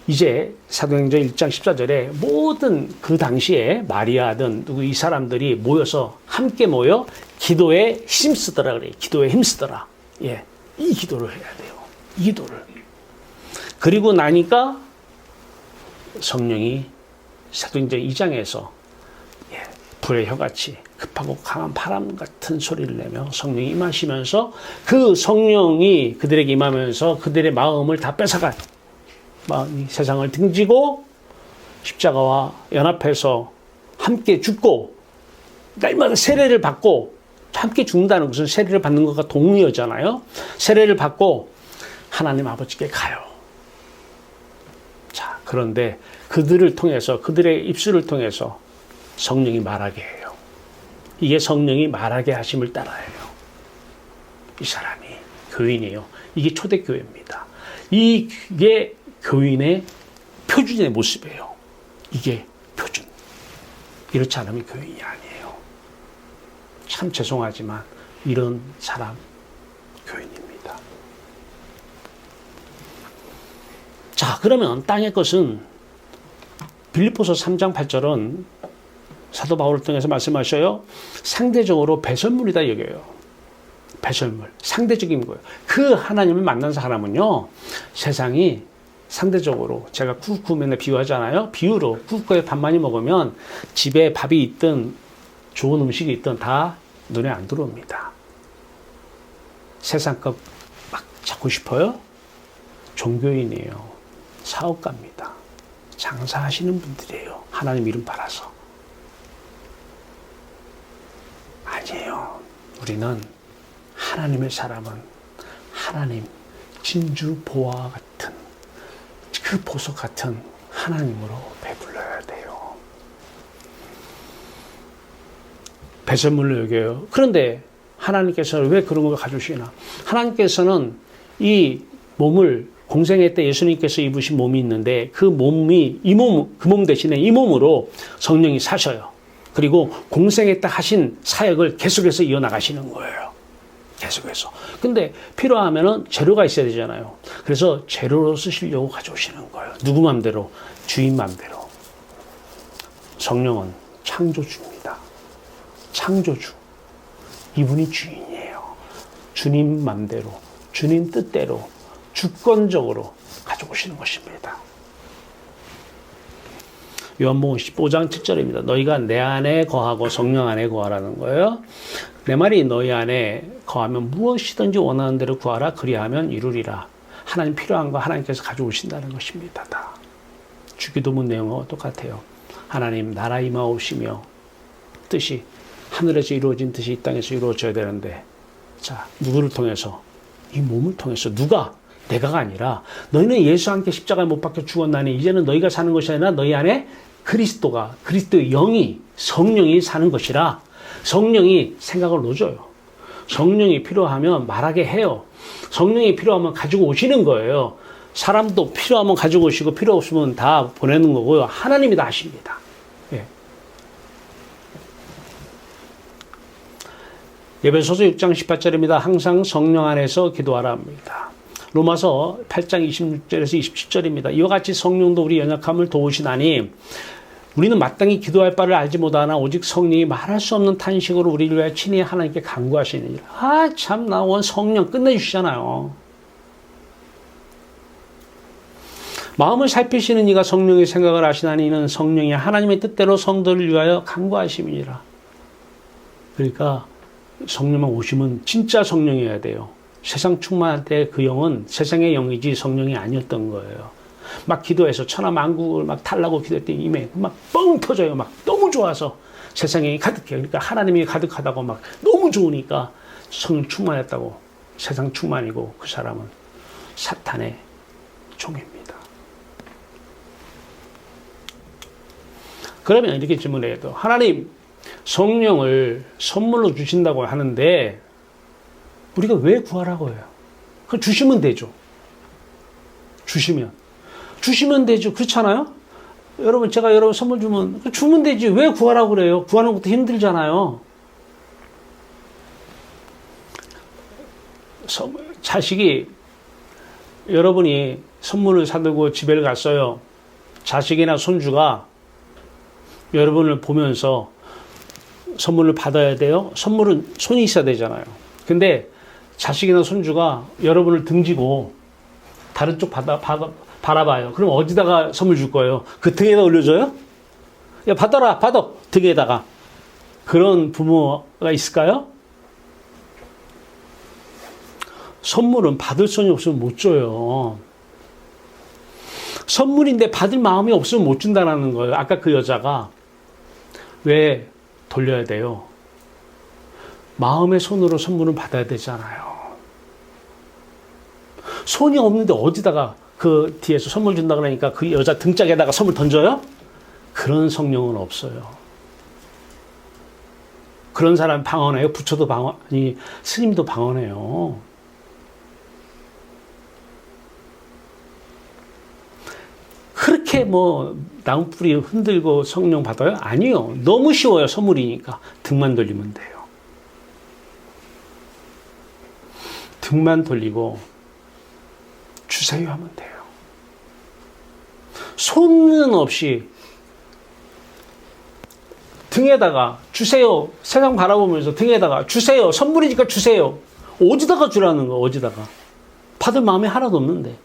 이제 사도행전 1장 14절에 모든 그 당시에 마리아든 누구 이 사람들이 모여서 함께 모여 기도에 힘쓰더라 그래요. 기도에 힘쓰더라. 이 기도를 해야 돼요. 이 기도를. 그리고 나니까 성령이 사도행전 2장에서 불의 혀같이 급하고 강한 바람 같은 소리를 내며 성령이 임하시면서 그 성령이 그들에게 임하면서 그들의 마음을 다 뺏어간 마음이 세상을 등지고 십자가와 연합해서 함께 죽고 날마다 세례를 받고 함께 죽는다는 것은 세례를 받는 것과 동의어잖아요. 세례를 받고 하나님 아버지께 가요. 자, 그런데 그들을 통해서 그들의 입술을 통해서 성령이 말하게 해요. 이게 성령이 말하게 하심을 따라해요. 이 사람이 교인이에요. 이게 초대교회입니다. 이게 교인의 표준의 모습이에요. 이게 표준. 이렇지 않으면 교인이 아니에요. 참 죄송하지만 이런 사람 교인입니다. 자, 그러면 땅의 것은 빌립보서 3장 8절은 사도 바울을 통해서 말씀하셔요. 상대적으로 배설물이다 여겨요. 배설물, 상대적인 거예요. 그 하나님을 만난 사람은요, 세상이 상대적으로, 제가 쿠쿠 맨날 비유하잖아요. 비유로 쿠쿠에 밥 많이 먹으면 집에 밥이 있든 좋은 음식이 있든 다 눈에 안 들어옵니다. 세상 것 막 찾고 싶어요? 종교인이에요. 사업가입니다. 장사하시는 분들이에요. 하나님 이름 팔아서. 아니에요. 우리는 하나님의 사람은 하나님, 진주 보화 같은 그 보석 같은 하나님으로 배불러야 돼요. 배설물로 여겨요. 그런데 하나님께서는 왜 그런 걸 가져오시나? 하나님께서는 이 몸을 공생애 때 예수님께서 입으신 몸이 있는데 그 몸이 그 몸 대신에 이 몸으로 성령이 사셔요. 그리고 공생애 때 하신 사역을 계속해서 이어나가시는 거예요. 계속해서. 근데 필요하면은 재료가 있어야 되잖아요. 그래서 재료로 쓰시려고 가져오시는 거예요. 누구 맘대로? 주인 맘대로. 성령은 창조주입니다. 창조주. 이분이 주인이에요. 주님 맘대로, 주님 뜻대로, 주권적으로 가져오시는 것입니다. 요한복음 15장 7절입니다. 너희가 내 안에 거하고 성령 안에 거하라는 거예요. 내 말이 너희 안에 거하면 무엇이든지 원하는 대로 구하라. 그리하면 이루리라. 하나님 필요한 거 하나님께서 가져오신다는 것입니다. 다. 주기도문 내용과 똑같아요. 하나님 나라 임하오시며 뜻이 하늘에서 이루어진 뜻이 이 땅에서 이루어져야 되는데, 자, 누구를 통해서? 이 몸을 통해서. 누가? 내가가 아니라 너희는 예수와 함께 십자가에 못 박혀 죽었나니 이제는 너희가 사는 것이 아니라 너희 안에 그리스도의 영이, 성령이 사는 것이라. 성령이 생각을 놓줘요. 성령이 필요하면 말하게 해요. 성령이 필요하면 가지고 오시는 거예요. 사람도 필요하면 가지고 오시고 필요 없으면 다 보내는 거고요. 하나님이 다 하십니다. 예. 에베소서 6장 18절입니다. 항상 성령 안에서 기도하라 합니다. 로마서 8장 26절에서 27절입니다. 이와 같이 성령도 우리 연약함을 도우시나니 우리는 마땅히 기도할 바를 알지 못하나 오직 성령이 말할 수 없는 탄식으로 우리를 위하여 친히 하나님께 간구하시느니라. 아, 참, 나 원 성령 끝내주시잖아요. 마음을 살피시는 이가 성령의 생각을 아시나니 이는 성령이 하나님의 뜻대로 성도를 위하여 간구하심이니라. 그러니까 성령만 오시면 진짜 성령이어야 돼요. 세상 충만할 때 그 영은 세상의 영이지 성령이 아니었던 거예요. 막 기도해서 천하만국을 막 달라고 기도했더니 이미 막 뻥 터져요. 막 너무 좋아서 세상의 영이 가득해요. 그러니까 하나님이 가득하다고 막 너무 좋으니까 성령 충만했다고 세상 충만이고 그 사람은 사탄의 종입니다. 그러면 이렇게 질문해도 하나님 성령을 선물로 주신다고 하는데 우리가 왜 구하라고 해요? 그걸 주시면 되죠. 주시면 되죠. 그렇잖아요? 여러분, 제가 여러분 선물 주면 되지. 왜 구하라고 그래요? 구하는 것도 힘들잖아요. 자식이, 여러분이 선물을 사들고 집에 갔어요. 자식이나 손주가 여러분을 보면서 선물을 받아야 돼요. 선물은 손이 있어야 되잖아요. 근데 자식이나 손주가 여러분을 등지고 다른 쪽 바라봐요. 그럼 어디다가 선물 줄 거예요? 그 등에다 올려줘요? 야, 받아. 등에다가. 그런 부모가 있을까요? 선물은 받을 손이 없으면 못 줘요. 선물인데 받을 마음이 없으면 못 준다는 거예요. 아까 그 여자가 왜 돌려야 돼요? 마음의 손으로 선물은 받아야 되잖아요. 손이 없는데 어디다가 그 뒤에서 선물 준다 그러니까 그 여자 등짝에다가 선물 던져요? 그런 성령은 없어요. 그런 사람 방언해요. 부처도 방언이 스님도 방언해요. 그렇게 뭐 나무뿌리 흔들고 성령 받아요? 아니요. 너무 쉬워요. 선물이니까. 등만 돌리면 돼요. 등만 돌리고 주세요 하면 돼요. 손은 없이 등에다가 주세요. 세상 바라보면서 등에다가 주세요. 선물이니까 주세요. 어디다가 주라는 거, 어디다가. 받을 마음이 하나도 없는데.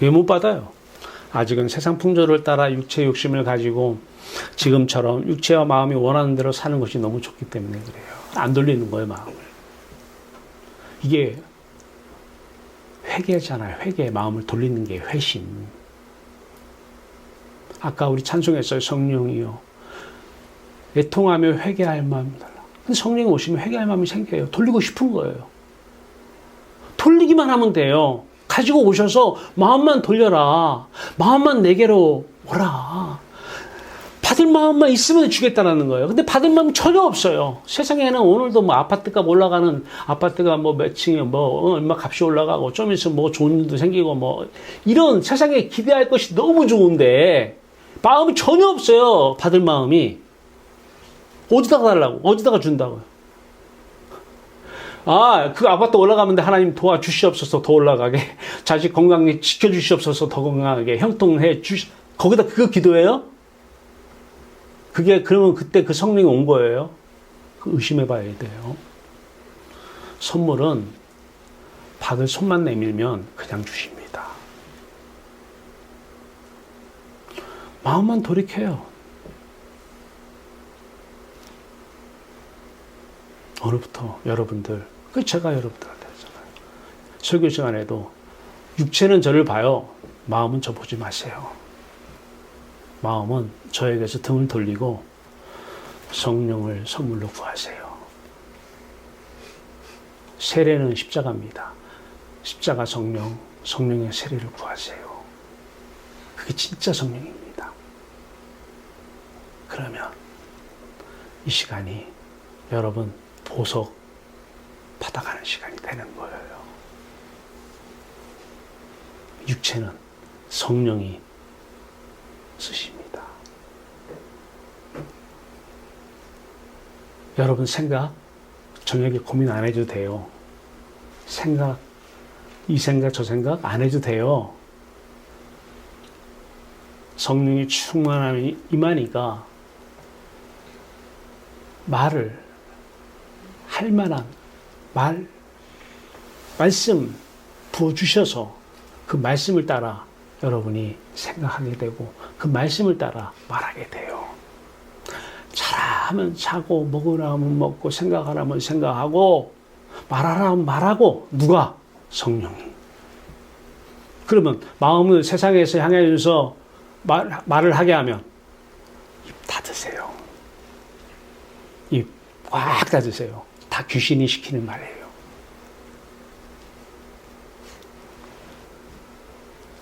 왜 못 받아요? 아직은 세상 풍조를 따라 육체 욕심을 가지고 지금처럼 육체와 마음이 원하는 대로 사는 것이 너무 좋기 때문에 그래요. 안 돌리는 거예요, 마음을. 이게 회개잖아요. 회개, 마음을 돌리는 게 회심. 아까 우리 찬송했어요. 성령이요. 애통하며 회개할 마음이 달라. 근데 성령이 오시면 회개할 마음이 생겨요. 돌리고 싶은 거예요. 돌리기만 하면 돼요. 가지고 오셔서 마음만 돌려라. 마음만 내게로 오라. 받을 마음만 있으면 주겠다라는 거예요. 근데 받을 마음 전혀 없어요. 세상에는 오늘도 뭐 아파트값 올라가는 아파트가 뭐 몇 층에 뭐 얼마 값이 올라가고 좀 있으면 뭐 좋은 일도 생기고 뭐 이런 세상에 기대할 것이 너무 좋은데 마음이 전혀 없어요. 받을 마음이. 어디다가 달라고? 어디다가 준다고요? 아, 그 아파트 올라가는데 하나님 도와주시옵소서 더 올라가게. 자식 건강히 지켜주시옵소서 더 건강하게. 형통해 주시, 거기다 그거 기도해요? 그게, 그러면 그때 그 성령이 온 거예요? 그 의심해 봐야 돼요. 선물은 받을 손만 내밀면 그냥 주십니다. 마음만 돌이켜요. 오늘부터 여러분들, 그 제가 여러분들한테 했잖아요. 설교 시간에도 육체는 저를 봐요. 마음은 저 보지 마세요. 마음은 저에게서 등을 돌리고 성령을 선물로 구하세요. 세례는 십자가입니다. 십자가 성령, 성령의 세례를 구하세요. 그게 진짜 성령입니다. 그러면 이 시간이 여러분 보석 받아가는 시간이 되는 거예요. 육체는 성령이 쓰십니다. 여러분 생각 저녁에 고민 안 해도 돼요. 생각 이 생각 저 생각 안 해도 돼요. 성령이 충만함이 임하니까 말을 할 만한 말씀 부어주셔서 그 말씀을 따라 여러분이 생각하게 되고 그 말씀을 따라 말하게 돼요. 자라 하면 자고 먹으라 하면 먹고 생각하라 하면 생각하고 말하라 하면 말하고 누가? 성령이. 그러면 마음을 세상에서 향해 줘서 말을 하게 하면 입 닫으세요. 입 꽉 닫으세요. 다 귀신이 시키는 말이에요.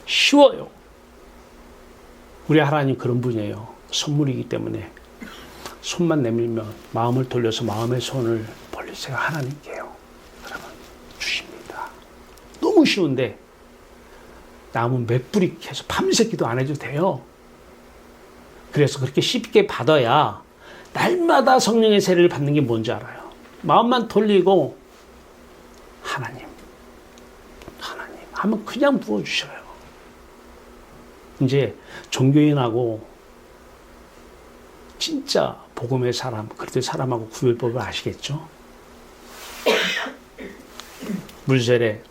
쉬워요. 우리 하나님 그런 분이에요. 선물이기 때문에 손만 내밀면 마음을 돌려서 마음의 손을 벌리세요. 하나님께요. 그러면 주십니다. 너무 쉬운데 남은 몇 뿌리 해서 밤새 기도 안 해도 돼요. 그래서 그렇게 쉽게 받아야 날마다 성령의 세례를 받는 게 뭔지 알아요. 마음만 돌리고 하나님 하면 그냥 부어주셔요. 이제 종교인하고 진짜 복음의 사람, 그리스도의 사람하고 구별법을 아시겠죠? 물세례,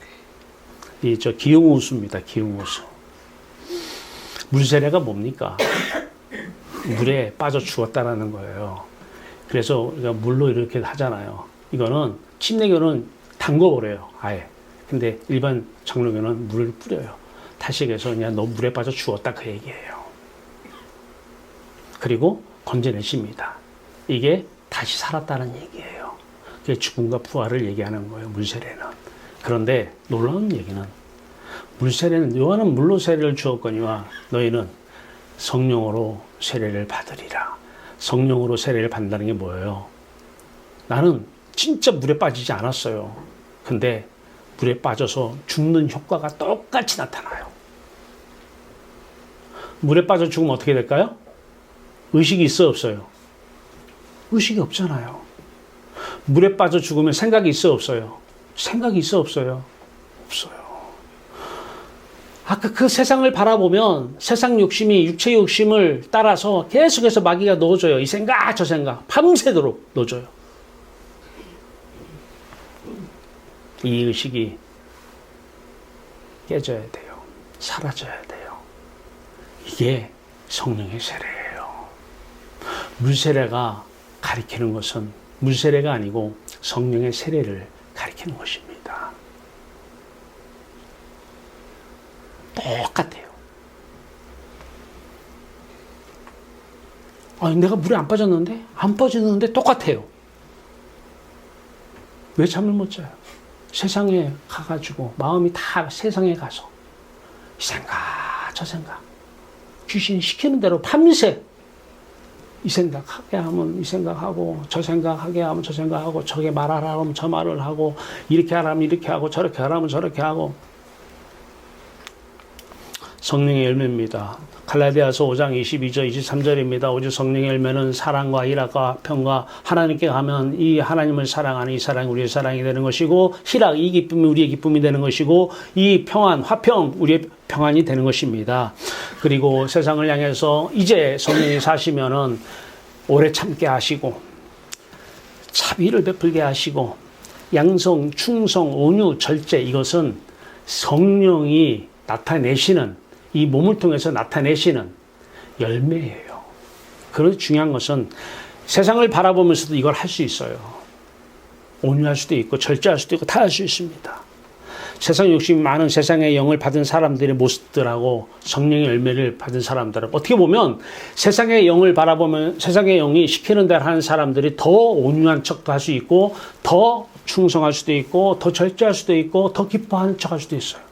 기용호수입니다. 기용호수. 물세례가 뭡니까? 물에 빠져 죽었다라는 거예요. 그래서 우리가 물로 이렇게 하잖아요. 이거는 침례교는 담궈버려요. 아예. 근데 일반 장로교는 물을 뿌려요. 타식에서 그냥 너 물에 빠져 죽었다 그 얘기예요. 그리고 건져내십니다. 이게 다시 살았다는 얘기예요. 그게 죽음과 부활을 얘기하는 거예요. 물세례는. 그런데 놀라운 얘기는 물세례는 요한은 물로 세례를 주었거니와 너희는 성령으로 세례를 받으리라. 성령으로 세례를 받는다는 게 뭐예요? 나는 진짜 물에 빠지지 않았어요. 근데 물에 빠져서 죽는 효과가 똑같이 나타나요. 물에 빠져 죽으면 어떻게 될까요? 의식이 있어 없어요? 의식이 없잖아요. 물에 빠져 죽으면 생각이 있어 없어요? 생각이 있어 없어요? 없어요. 아까 그 세상을 바라보면 세상 욕심이 육체 욕심을 따라서 계속해서 마귀가 넣어줘요. 이 생각 저 생각 밤새도록 넣어줘요. 이 의식이 깨져야 돼요. 사라져야 돼요. 이게 성령의 세례예요. 물세례가 가리키는 것은 물세례가 아니고 성령의 세례를 가리키는 것입니다. 똑같아요. 아니, 내가 물에 안 빠졌는데? 안 빠졌는데 똑같아요. 왜 잠을 못 자요? 세상에 가가지고 마음이 다 세상에 가서 이 생각 저 생각 귀신이 시키는 대로 밤새 이 생각하게 하면 이 생각하고 저 생각하게 하면 저 생각하고 저게 말하라 하면 저 말을 하고 이렇게 하라면 이렇게 하고 저렇게 하라면 저렇게 하고 성령의 열매입니다. 갈라디아서 5장 22절 23절입니다. 오직 성령의 열매는 사랑과 희락과 평과 하나님께 가면 이 하나님을 사랑하는 이 사랑이 우리의 사랑이 되는 것이고 희락 이 기쁨이 우리의 기쁨이 되는 것이고 이 평안 화평 우리의 평안이 되는 것입니다. 그리고 세상을 향해서 이제 성령이 사시면은 오래 참게 하시고 자비를 베풀게 하시고 양성, 충성, 온유, 절제 이것은 성령이 나타내시는 이 몸을 통해서 나타내시는 열매예요. 그래서 중요한 것은 세상을 바라보면서도 이걸 할 수 있어요. 온유할 수도 있고 절제할 수도 있고 다 할 수 있습니다. 세상 욕심이 많은 세상의 영을 받은 사람들의 모습들하고 성령의 열매를 받은 사람들은 어떻게 보면 세상의 영을 바라보면 세상의 영이 시키는 대로 하는 사람들이 더 온유한 척도 할 수 있고 더 충성할 수도 있고 더 절제할 수도 있고 더 기뻐하는 척 할 수도 있어요.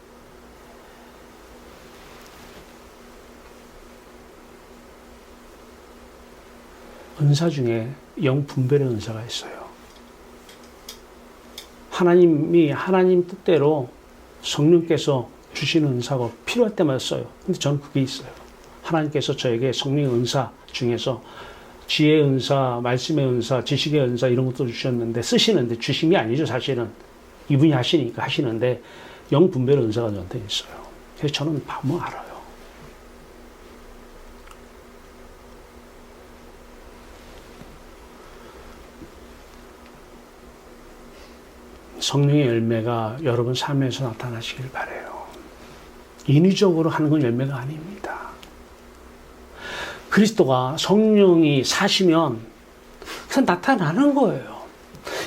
은사 중에 영 분별의 은사가 있어요. 하나님이 하나님 뜻대로 성령께서 주시는 은사가 필요할 때마다 써요. 근데 저는 그게 있어요. 하나님께서 저에게 성령의 은사 중에서 지혜의 은사, 말씀의 은사, 지식의 은사 이런 것도 주셨는데 쓰시는데 주신 게 아니죠. 사실은 이분이 하시니까 하시는데 영 분별의 은사가 저한테 있어요. 그래서 저는 보면 알아요. 성령의 열매가 여러분 삶에서 나타나시길 바라요. 인위적으로 하는 건 열매가 아닙니다. 그리스도가 성령이 사시면 그냥 나타나는 거예요.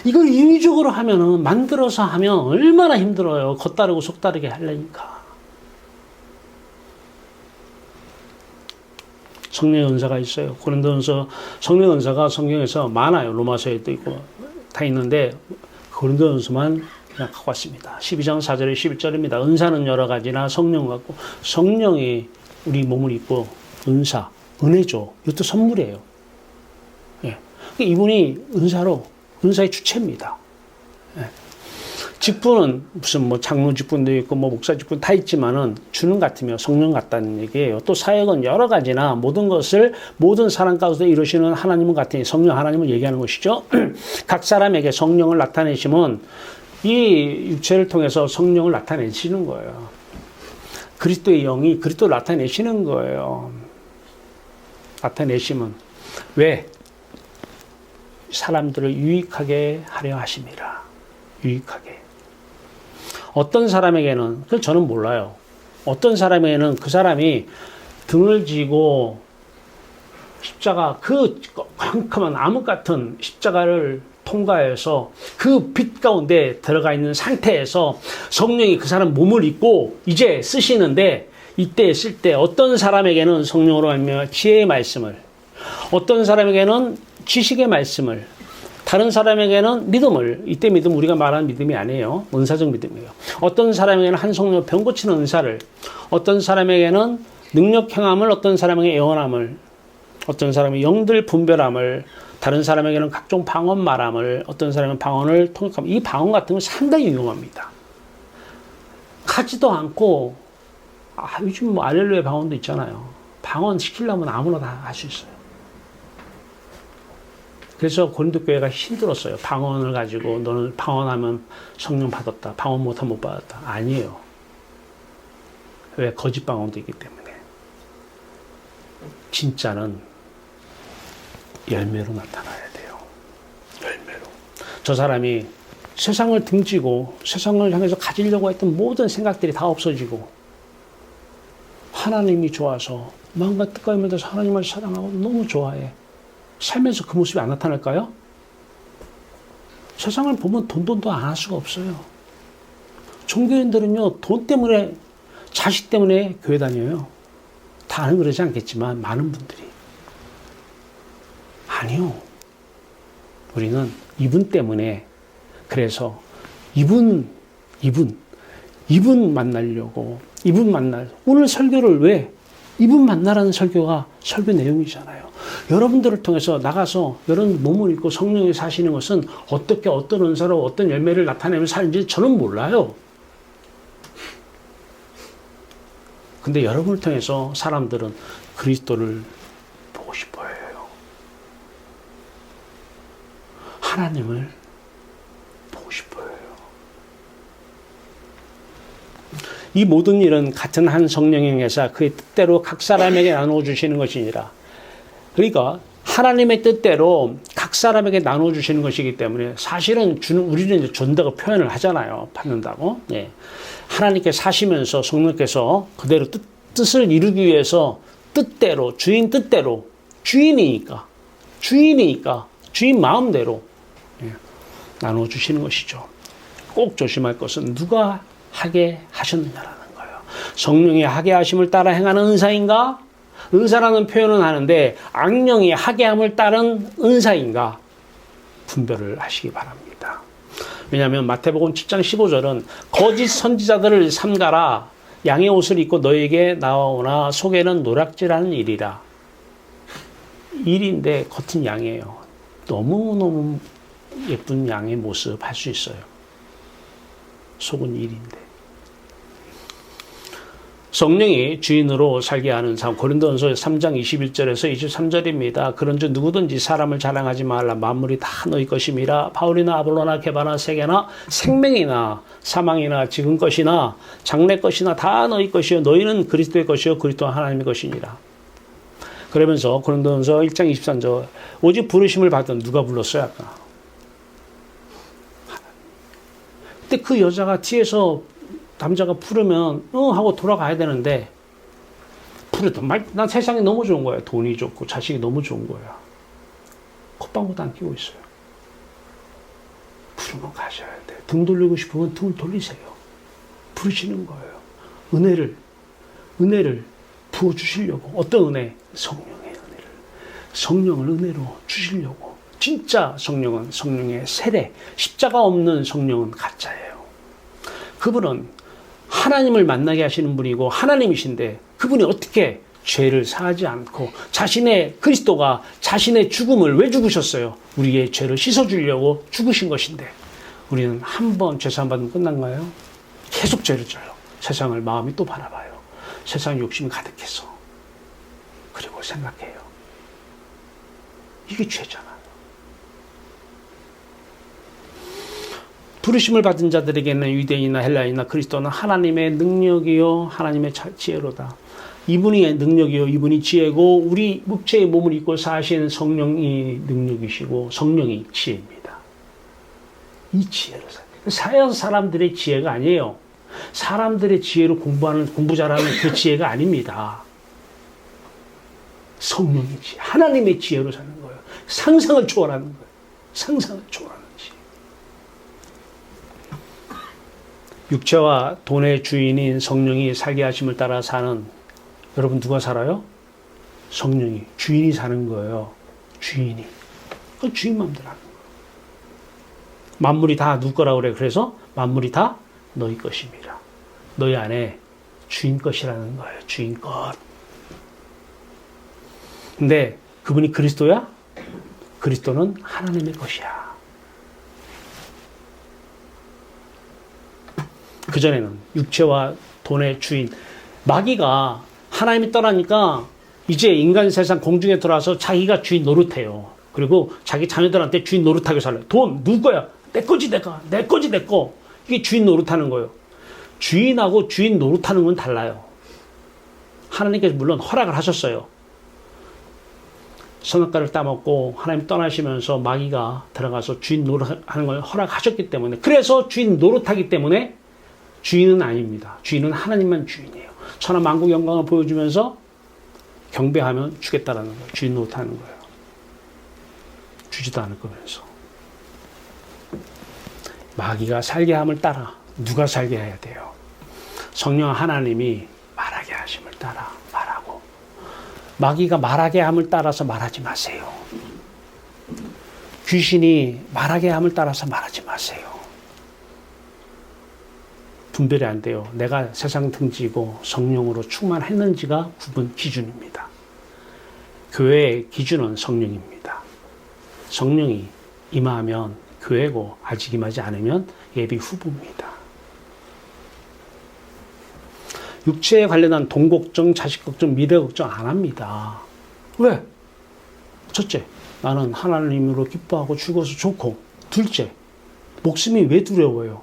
이걸 인위적으로 하면은 만들어서 하면 얼마나 힘들어요. 겉다르고 속다르게 하려니까. 성령의 은사가 있어요. 고린도전서 성령의 은사가 성경에서 많아요. 로마서에도 있고 다 있는데 고린도전서만 그냥 갖고 왔습니다. 12장 4절에 11절입니다. 은사는 여러 가지나 성령 같고 성령이 우리 몸을 입고 은사, 은혜죠. 이것도 선물이에요. 예. 이분이 은사의 주체입니다. 예. 직분은 무슨 뭐 장로 직분도 있고 뭐 목사 직분 다 있지만은 주는 같으며 성령 같다는 얘기예요. 또 사역은 여러 가지나 모든 것을 모든 사람 가운데 이루시는 하나님은 같으니 성령 하나님을 얘기하는 것이죠. 각 사람에게 성령을 나타내시면 이 육체를 통해서 성령을 나타내시는 거예요. 그리스도의 영이 그리스도를 나타내시는 거예요. 나타내시면 왜? 사람들을 유익하게 하려 하심이라. 유익하게. 어떤 사람에게는, 그걸 저는 몰라요. 어떤 사람에게는 그 사람이 등을 지고 십자가, 그 캄캄한 암흑 같은 십자가를 통과해서 그 빛 가운데 들어가 있는 상태에서 성령이 그 사람 몸을 입고 이제 쓰시는데 이때 쓸 때 어떤 사람에게는 성령으로 하며 지혜의 말씀을, 어떤 사람에게는 지식의 말씀을, 다른 사람에게는 믿음을, 이때 믿음 우리가 말하는 믿음이 아니에요. 은사적 믿음이에요. 어떤 사람에게는 한 성령 병 고치는 은사를, 어떤 사람에게는 능력 행함을, 어떤 사람에게 예언함을, 어떤 사람이 영들 분별함을, 다른 사람에게는 각종 방언 말함을, 어떤 사람은 방언을 통역함을. 이 방언 같은 건 상당히 유용합니다. 가지도 않고 요즘 뭐 알렐루야 방언도 있잖아요. 방언 시키려면 아무나 다 할 수 있어요. 그래서 고린도 교회가 힘들었어요. 방언을 가지고 너는 방언하면 성령 받았다. 방언 못하면 못 받았다. 아니에요. 왜? 거짓 방언도 있기 때문에. 진짜는 열매로 나타나야 돼요. 열매로. 저 사람이 세상을 등지고 세상을 향해서 가지려고 했던 모든 생각들이 다 없어지고 하나님이 좋아서 마음과 뜻과 힘을 다해서 하나님을 사랑하고 너무 좋아해. 살면서 그 모습이 안 나타날까요? 세상을 보면 돈도 안 할 수가 없어요. 종교인들은요, 돈 때문에, 자식 때문에 교회 다녀요. 다는 그러지 않겠지만 많은 분들이. 아니요. 우리는 이분 때문에, 그래서 이분 만나려고, 오늘 설교를 왜? 이분 만나라는 설교가 설교 내용이잖아요. 여러분들을 통해서 나가서 여러분 몸을 입고 성령이 사시는 것은 어떻게 어떤 은사로 어떤 열매를 나타내며 사는지 저는 몰라요. 근데 여러분을 통해서 사람들은 그리스도를 보고 싶어 해요. 하나님을 보고 싶어 해요. 이 모든 일은 같은 한 성령에 의해서 그의 뜻대로 각 사람에게 나누어 주시는 것이니라. 그러니까 하나님의 뜻대로 각 사람에게 나누어 주시는 것이기 때문에 사실은 우리는 이제 준다고 표현을 하잖아요. 받는다고. 예. 하나님께 사시면서 성령께서 그대로 뜻을 이루기 위해서 뜻대로, 주인 뜻대로, 주인이니까 주인 마음대로 나누어 주시는 것이죠. 꼭 조심할 것은 누가 하게 하셨느냐라는 거예요. 성령이 하게 하심을 따라 행하는 은사인가? 은사라는 표현은 하는데 악령이 하게 함을 따른 은사인가? 분별을 하시기 바랍니다. 왜냐하면 마태복음 7장 15절은 거짓 선지자들을 삼가라. 양의 옷을 입고 너에게 나오나 속에는 노략질하는 일이라. 일인데 겉은 양이에요. 너무너무 예쁜 양의 모습 할 수 있어요. 속은 일인데. 성령이 주인으로 살게 하는 삶. 고린도전서 3장 21절에서 23절입니다. 그런즉 누구든지 사람을 자랑하지 말라. 만물이 다 너희 것임이라. 바울이나 아볼로나 게바나 세계나 생명이나 사망이나 지금 것이나 장래 것이나 다 너희 것이요 너희는 그리스도의 것이요 그리스도는 하나님의 것이니라. 그러면서 고린도전서 1장 23절 오직 부르심을 받은 누가 불렀어요 아까? 근데 그 여자가 뒤에서 남자가 부르면 하고 돌아가야 되는데 부르던 난 세상이 너무 좋은 거야. 돈이 좋고 자식이 너무 좋은 거야. 콧방울도 안 끼고 있어요. 부르면 가셔야 돼. 등 돌리고 싶으면 등을 돌리세요. 부르시는 거예요. 은혜를 부어주시려고. 어떤 은혜? 성령의 은혜를. 성령을 은혜로 주시려고. 진짜 성령은 성령의 세례. 십자가 없는 성령은 가짜예요. 그분은 하나님을 만나게 하시는 분이고 하나님이신데 그분이 어떻게 죄를 사하지 않고 그리스도가 자신의 죽음을 왜 죽으셨어요? 우리의 죄를 씻어주려고 죽으신 것인데 우리는 한 번 죄사함 받으면 끝난가요? 계속 죄를 져요. 세상을 마음이 또 바라봐요. 세상 욕심이 가득해서. 그리고 생각해요. 이게 죄잖아요. 부르심을 받은 자들에게는 유대인이나 헬라인이나 그리스도는 하나님의 능력이요 하나님의 지혜로다. 이분이 능력이요 이분이 지혜고 우리 육체의 몸을 입고 사신 성령이 능력이시고 성령이 지혜입니다. 이 지혜로 사야 사람들의 지혜가 아니에요. 사람들의 지혜로 공부 잘하는 그 지혜가 아닙니다. 성령의 지혜, 하나님의 지혜로 사는 거예요. 상상을 초월하는 거예요. 상상을 초월하는 지혜. 육체와 돈의 주인인 성령이 살게 하심을 따라 사는 여러분 누가 살아요? 성령이 주인이 사는 거예요. 주인이. 그 주인 마음대로 하는 거예요. 만물이 다 누구 거라고 그래. 그래서 만물이 다 너희 것입니다. 너희 안에 주인 것이라는 거예요. 주인 것. 근데 그분이 그리스도야? 그리스도는 하나님의 것이야. 그전에는 육체와 돈의 주인 마귀가 하나님이 떠나니까 이제 인간 세상 공중에 들어와서 자기가 주인 노릇해요. 그리고 자기 자녀들한테 주인 노릇하게 살아요. 돈 누구야? 내 거지 내가. 내 거지 내 거. 이게 주인 노릇하는 거예요. 주인하고 주인 노릇하는 건 달라요. 하나님께서 물론 허락을 하셨어요. 선악과를 따먹고 하나님 떠나시면서 마귀가 들어가서 주인 노릇하는 걸 허락하셨기 때문에, 그래서 주인 노릇하기 때문에 주인은 아닙니다. 주인은 하나님만 주인이에요. 천하 만국 영광을 보여주면서 경배하면 주겠다라는 거예요. 주인 노릇하는 거예요. 주지도 않을 거면서. 마귀가 살게 함을 따라 누가 살게 해야 돼요? 성령 하나님이 말하게 하심을 따라 말하고, 마귀가 말하게 함을 따라서 말하지 마세요. 귀신이 말하게 함을 따라서 말하지 마세요. 분별이 안 돼요. 내가 세상 등지고 성령으로 충만했는지가 기준입니다. 교회의 기준은 성령입니다. 성령이 임하면 교회고, 아직 임하지 않으면 예비 후보입니다. 육체에 관련한 돈 걱정, 자식 걱정, 미래 걱정 안 합니다. 왜? 첫째, 나는 하나님으로 기뻐하고 죽어서 좋고. 둘째, 목숨이 왜 두려워요?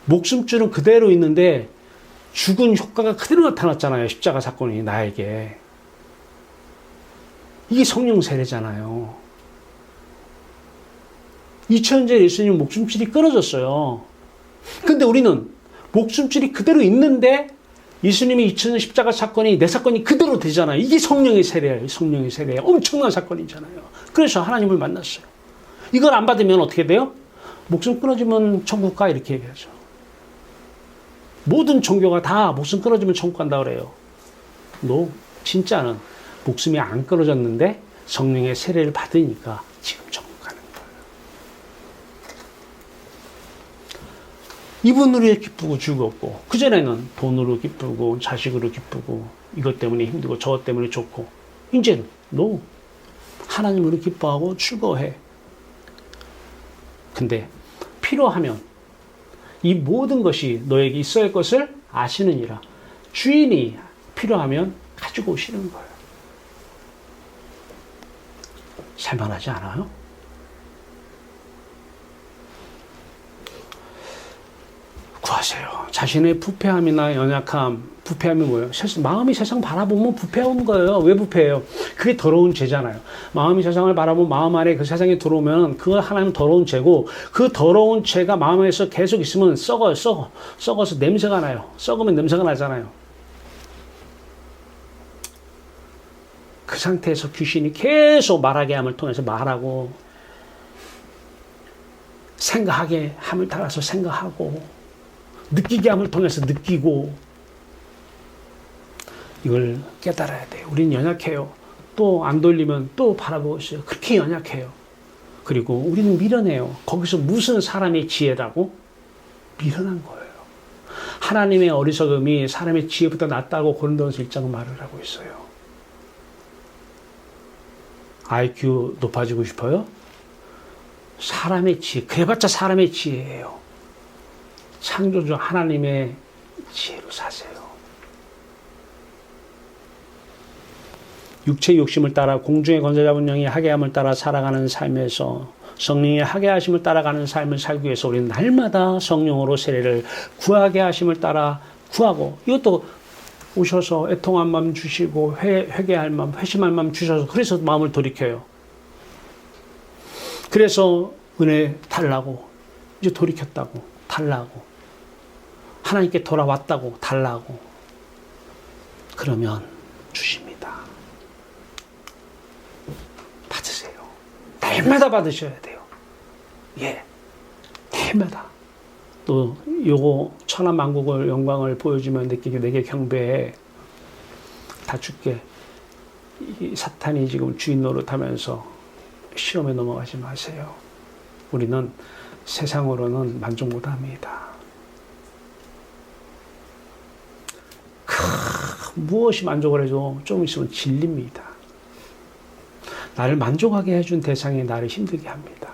목숨줄은 그대로 있는데 죽은 효과가 그대로 나타났잖아요. 십자가 사건이 나에게. 이게 성령 세례잖아요. 2000년 전에 예수님 목숨줄이 끊어졌어요. 근데 우리는 목숨줄이 그대로 있는데 예수님이 2000년 십자가 사건이 내 사건이 그대로 되잖아요. 이게 성령의 세례예요. 성령의 세례예요. 엄청난 사건이잖아요. 그래서 하나님을 만났어요. 이걸 안 받으면 어떻게 돼요? 목숨 끊어지면 천국 가, 이렇게 얘기하죠. 모든 종교가 다 목숨 끊어지면 천국 간다 그래요. 진짜는 목숨이 안 끊어졌는데 성령의 세례를 받으니까 지금 천국 가는 거예요. 이분으로 기쁘고 즐겁고, 그전에는 돈으로 기쁘고 자식으로 기쁘고 이것 때문에 힘들고 저것 때문에 좋고, 이제는 하나님으로 기뻐하고 즐거워해. 근데 필요하면 이 모든 것이 너에게 있어야 할 것을 아시느니라. 주인이 필요하면 가지고 오시는 거예요. 살만하지 않아요? 구하세요. 자신의 부패함이나 연약함, 부패함이 뭐예요? 마음이 세상 바라보면 부패한 거예요. 왜 부패해요? 그게 더러운 죄잖아요. 마음이 세상을 바라보면 마음 안에 그 세상에 들어오면 그거 하나는 더러운 죄고, 그 더러운 죄가 마음에서 계속 있으면 썩어서 냄새가 나요. 썩으면 냄새가 나잖아요. 그 상태에서 귀신이 계속 말하게 함을 통해서 말하고, 생각하게 함을 따라서 생각하고, 느끼게 함을 통해서 느끼고, 이걸 깨달아야 돼요. 우리는 연약해요. 또 안 돌리면 또 바라보고 있어요. 그렇게 연약해요. 그리고 우리는 미련해요. 거기서 무슨 사람의 지혜라고? 미련한 거예요. 하나님의 어리석음이 사람의 지혜보다 낫다고 고린도전서 1장은 말을 하고 있어요. IQ 높아지고 싶어요? 사람의 지혜, 그래봤자 사람의 지혜예요. 창조주 하나님의 지혜로 사세요. 육체의 욕심을 따라 공중의 권세자분 영이 하게함을 따라 살아가는 삶에서 성령의 하게하심을 따라가는 삶을 살기 위해서 우리는 날마다 성령으로 세례를 구하게 하심을 따라 구하고, 이것도 오셔서 애통한 마음 주시고 회개할 마음, 회심할 마음 주셔서, 그래서 마음을 돌이켜요. 그래서 은혜 달라고, 이제 돌이켰다고 달라고, 하나님께 돌아왔다고 달라고, 그러면 주십니다. 받으세요. 날마다 받으셔야 돼요. 예, 날마다. 또 요거 천하 만국을 영광을 보여주면 느끼게 내게 경배해. 다 줄게. 이 사탄이 지금 주인 노릇하면서 시험에 넘어가지 마세요. 우리는 세상으로는 만족 못합니다. 무엇이 만족을 해도 좀 있으면 질립니다. 나를 만족하게 해준 대상이 나를 힘들게 합니다.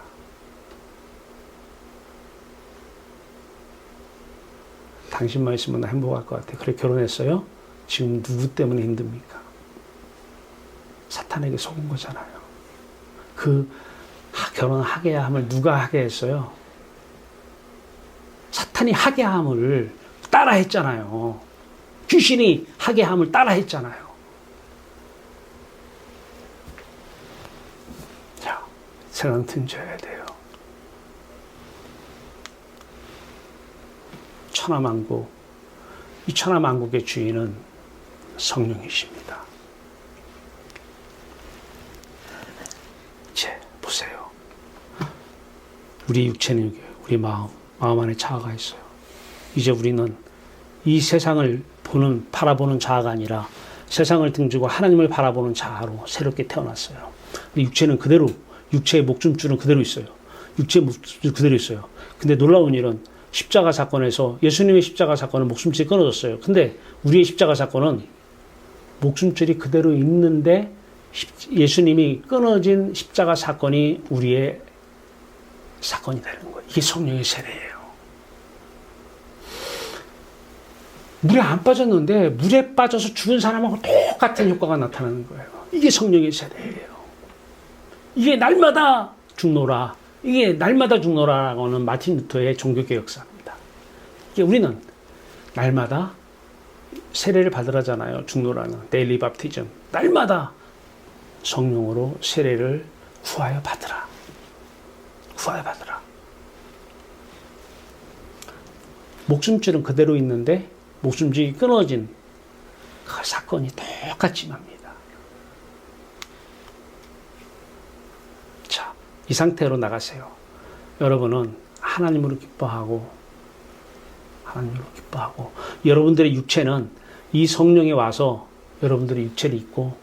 당신만 있으면 나 행복할 것 같아. 그래, 결혼했어요? 지금 누구 때문에 힘듭니까? 사탄에게 속은 거잖아요. 그 결혼하게 함을 누가 하게 했어요? 사탄이 하게 함을 따라 했잖아요. 귀신이 하게 함을 따라 했잖아요. 세상 등져야 돼요. 천하만국, 이 천하만국의 주인은 성령이십니다. 이제 보세요. 우리 육체는 우리 마음 안에 자아가 있어요. 이제 우리는 이 세상을 바라보는 자아가 아니라 세상을 등지고 하나님을 바라보는 자아로 새롭게 태어났어요. 육체는 그대로, 육체의 목숨줄은 그대로 있어요. 육체의 목숨줄 그대로 있어요. 근데 놀라운 일은 십자가 사건에서 예수님의 십자가 사건은 목숨줄이 끊어졌어요. 근데 우리의 십자가 사건은 목숨줄이 그대로 있는데 예수님이 끊어진 십자가 사건이 우리의 사건이 되는 거예요. 이게 성령의 세례예요. 물에 안 빠졌는데 물에 빠져서 죽은 사람하고 똑같은 효과가 나타나는 거예요. 이게 성령의 세례예요. 이게 날마다 죽노라. 이게 날마다 죽노라라고 하는 마틴 루터의 종교개혁사입니다. 이게 우리는 날마다 세례를 받으라잖아요. 죽노라는 데일리 밥티즘. 날마다 성령으로 세례를 구하여 받으라. 구하여 받으라. 목숨줄은 그대로 있는데 목숨줄이 끊어진 그 사건이 똑같이 납니다. 자, 이 상태로 나가세요. 여러분은 하나님으로 기뻐하고 여러분들의 육체는 이 성령이 와서 여러분들의 육체를 입고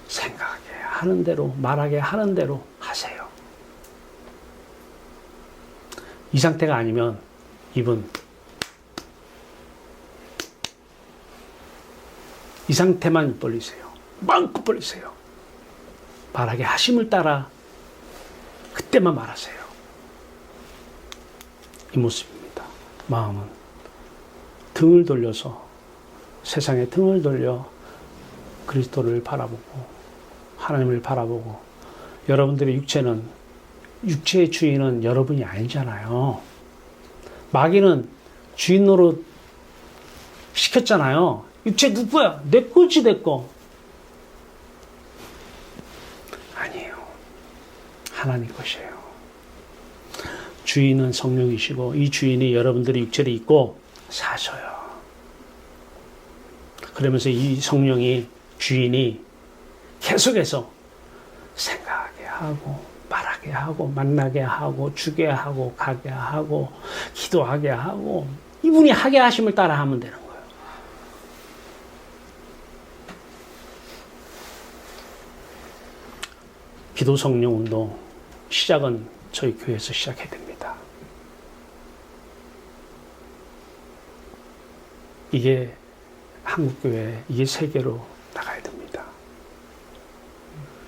생각하게 하는 대로, 말하게 하는 대로 하세요. 이 상태가 아니면 입은 이 상태만 벌리세요. 마음껏 벌리세요. 말하게 하심을 따라 그때만 말하세요. 이 모습입니다. 마음은 등을 돌려서 세상에 등을 돌려 그리스도를 바라보고 하나님을 바라보고 여러분들의 육체의 주인은 여러분이 아니잖아요. 마귀는 주인 노릇 시켰잖아요. 육체 누구야? 내 거지, 내 거. 아니에요. 하나님 것이에요. 주인은 성령이시고 이 주인이 여러분들의 육체를 입고 사셔요. 그러면서 이 성령이 주인이 계속해서 생각하게 하고 말하게 하고 만나게 하고 주게 하고 가게 하고 기도하게 하고 이분이 하게 하심을 따라 하면 되는 거예요. 기도 성령 운동 시작은 저희 교회에서 시작해야 됩니다. 이게 한국교회, 이게 세계로 나가야 됩니다.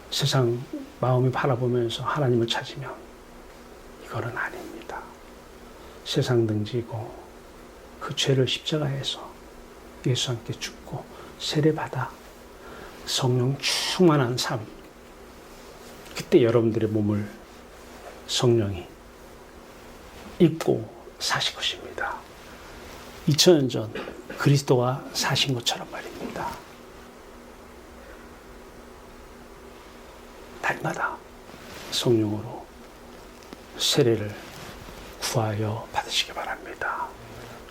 세상 마음이 바라보면서 하나님을 찾으면 이거는 아닙니다. 세상 등지고 그 죄를 십자가에서 예수와 함께 죽고 세례받아 성령 충만한 삶, 그때 여러분들의 몸을 성령이 입고 사실 것입니다. 2000년 전 그리스도와 사신 것처럼 말입니다. 날마다 성령으로 세례를 구하여 받으시기 바랍니다.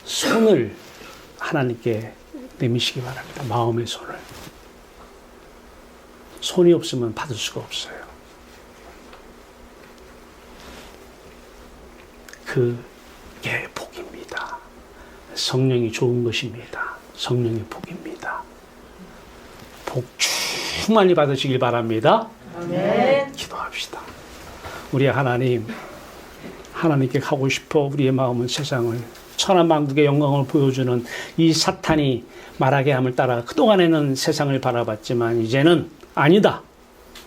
손을 하나님께 내미시기 바랍니다. 마음의 손을. 손이 없으면 받을 수가 없어요. 그게 복입니다. 성령이 좋은 것입니다. 성령의 복입니다. 복 충만히 받으시길 바랍니다. 아멘. 기도합시다. 우리 하나님께 가고 싶어. 우리의 마음은 세상을 천하만국의 영광을 보여주는 이 사탄이 말하게 함을 따라 그동안에는 세상을 바라봤지만 이제는 아니다.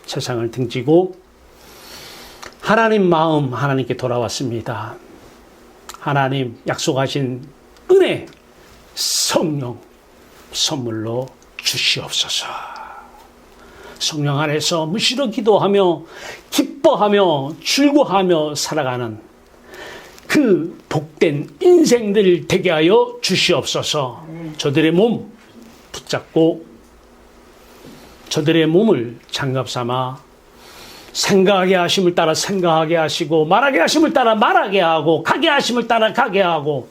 세상을 등지고 하나님 마음 하나님께 돌아왔습니다. 하나님 약속하신 은혜 성령 선물로 주시옵소서. 성령 안에서 무시로 기도하며 기뻐하며 즐거워하며 살아가는 그 복된 인생들 되게 하여 주시옵소서. 저들의 몸 붙잡고 저들의 몸을 장갑 삼아 생각하게 하심을 따라 생각하게 하시고 말하게 하심을 따라 말하게 하고 가게 하심을 따라 가게 하고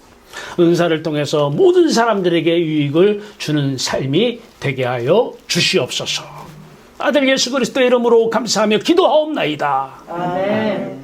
은사를 통해서 모든 사람들에게 유익을 주는 삶이 되게 하여 주시옵소서. 아들 예수 그리스도의 이름으로 감사하며 기도하옵나이다. 아멘.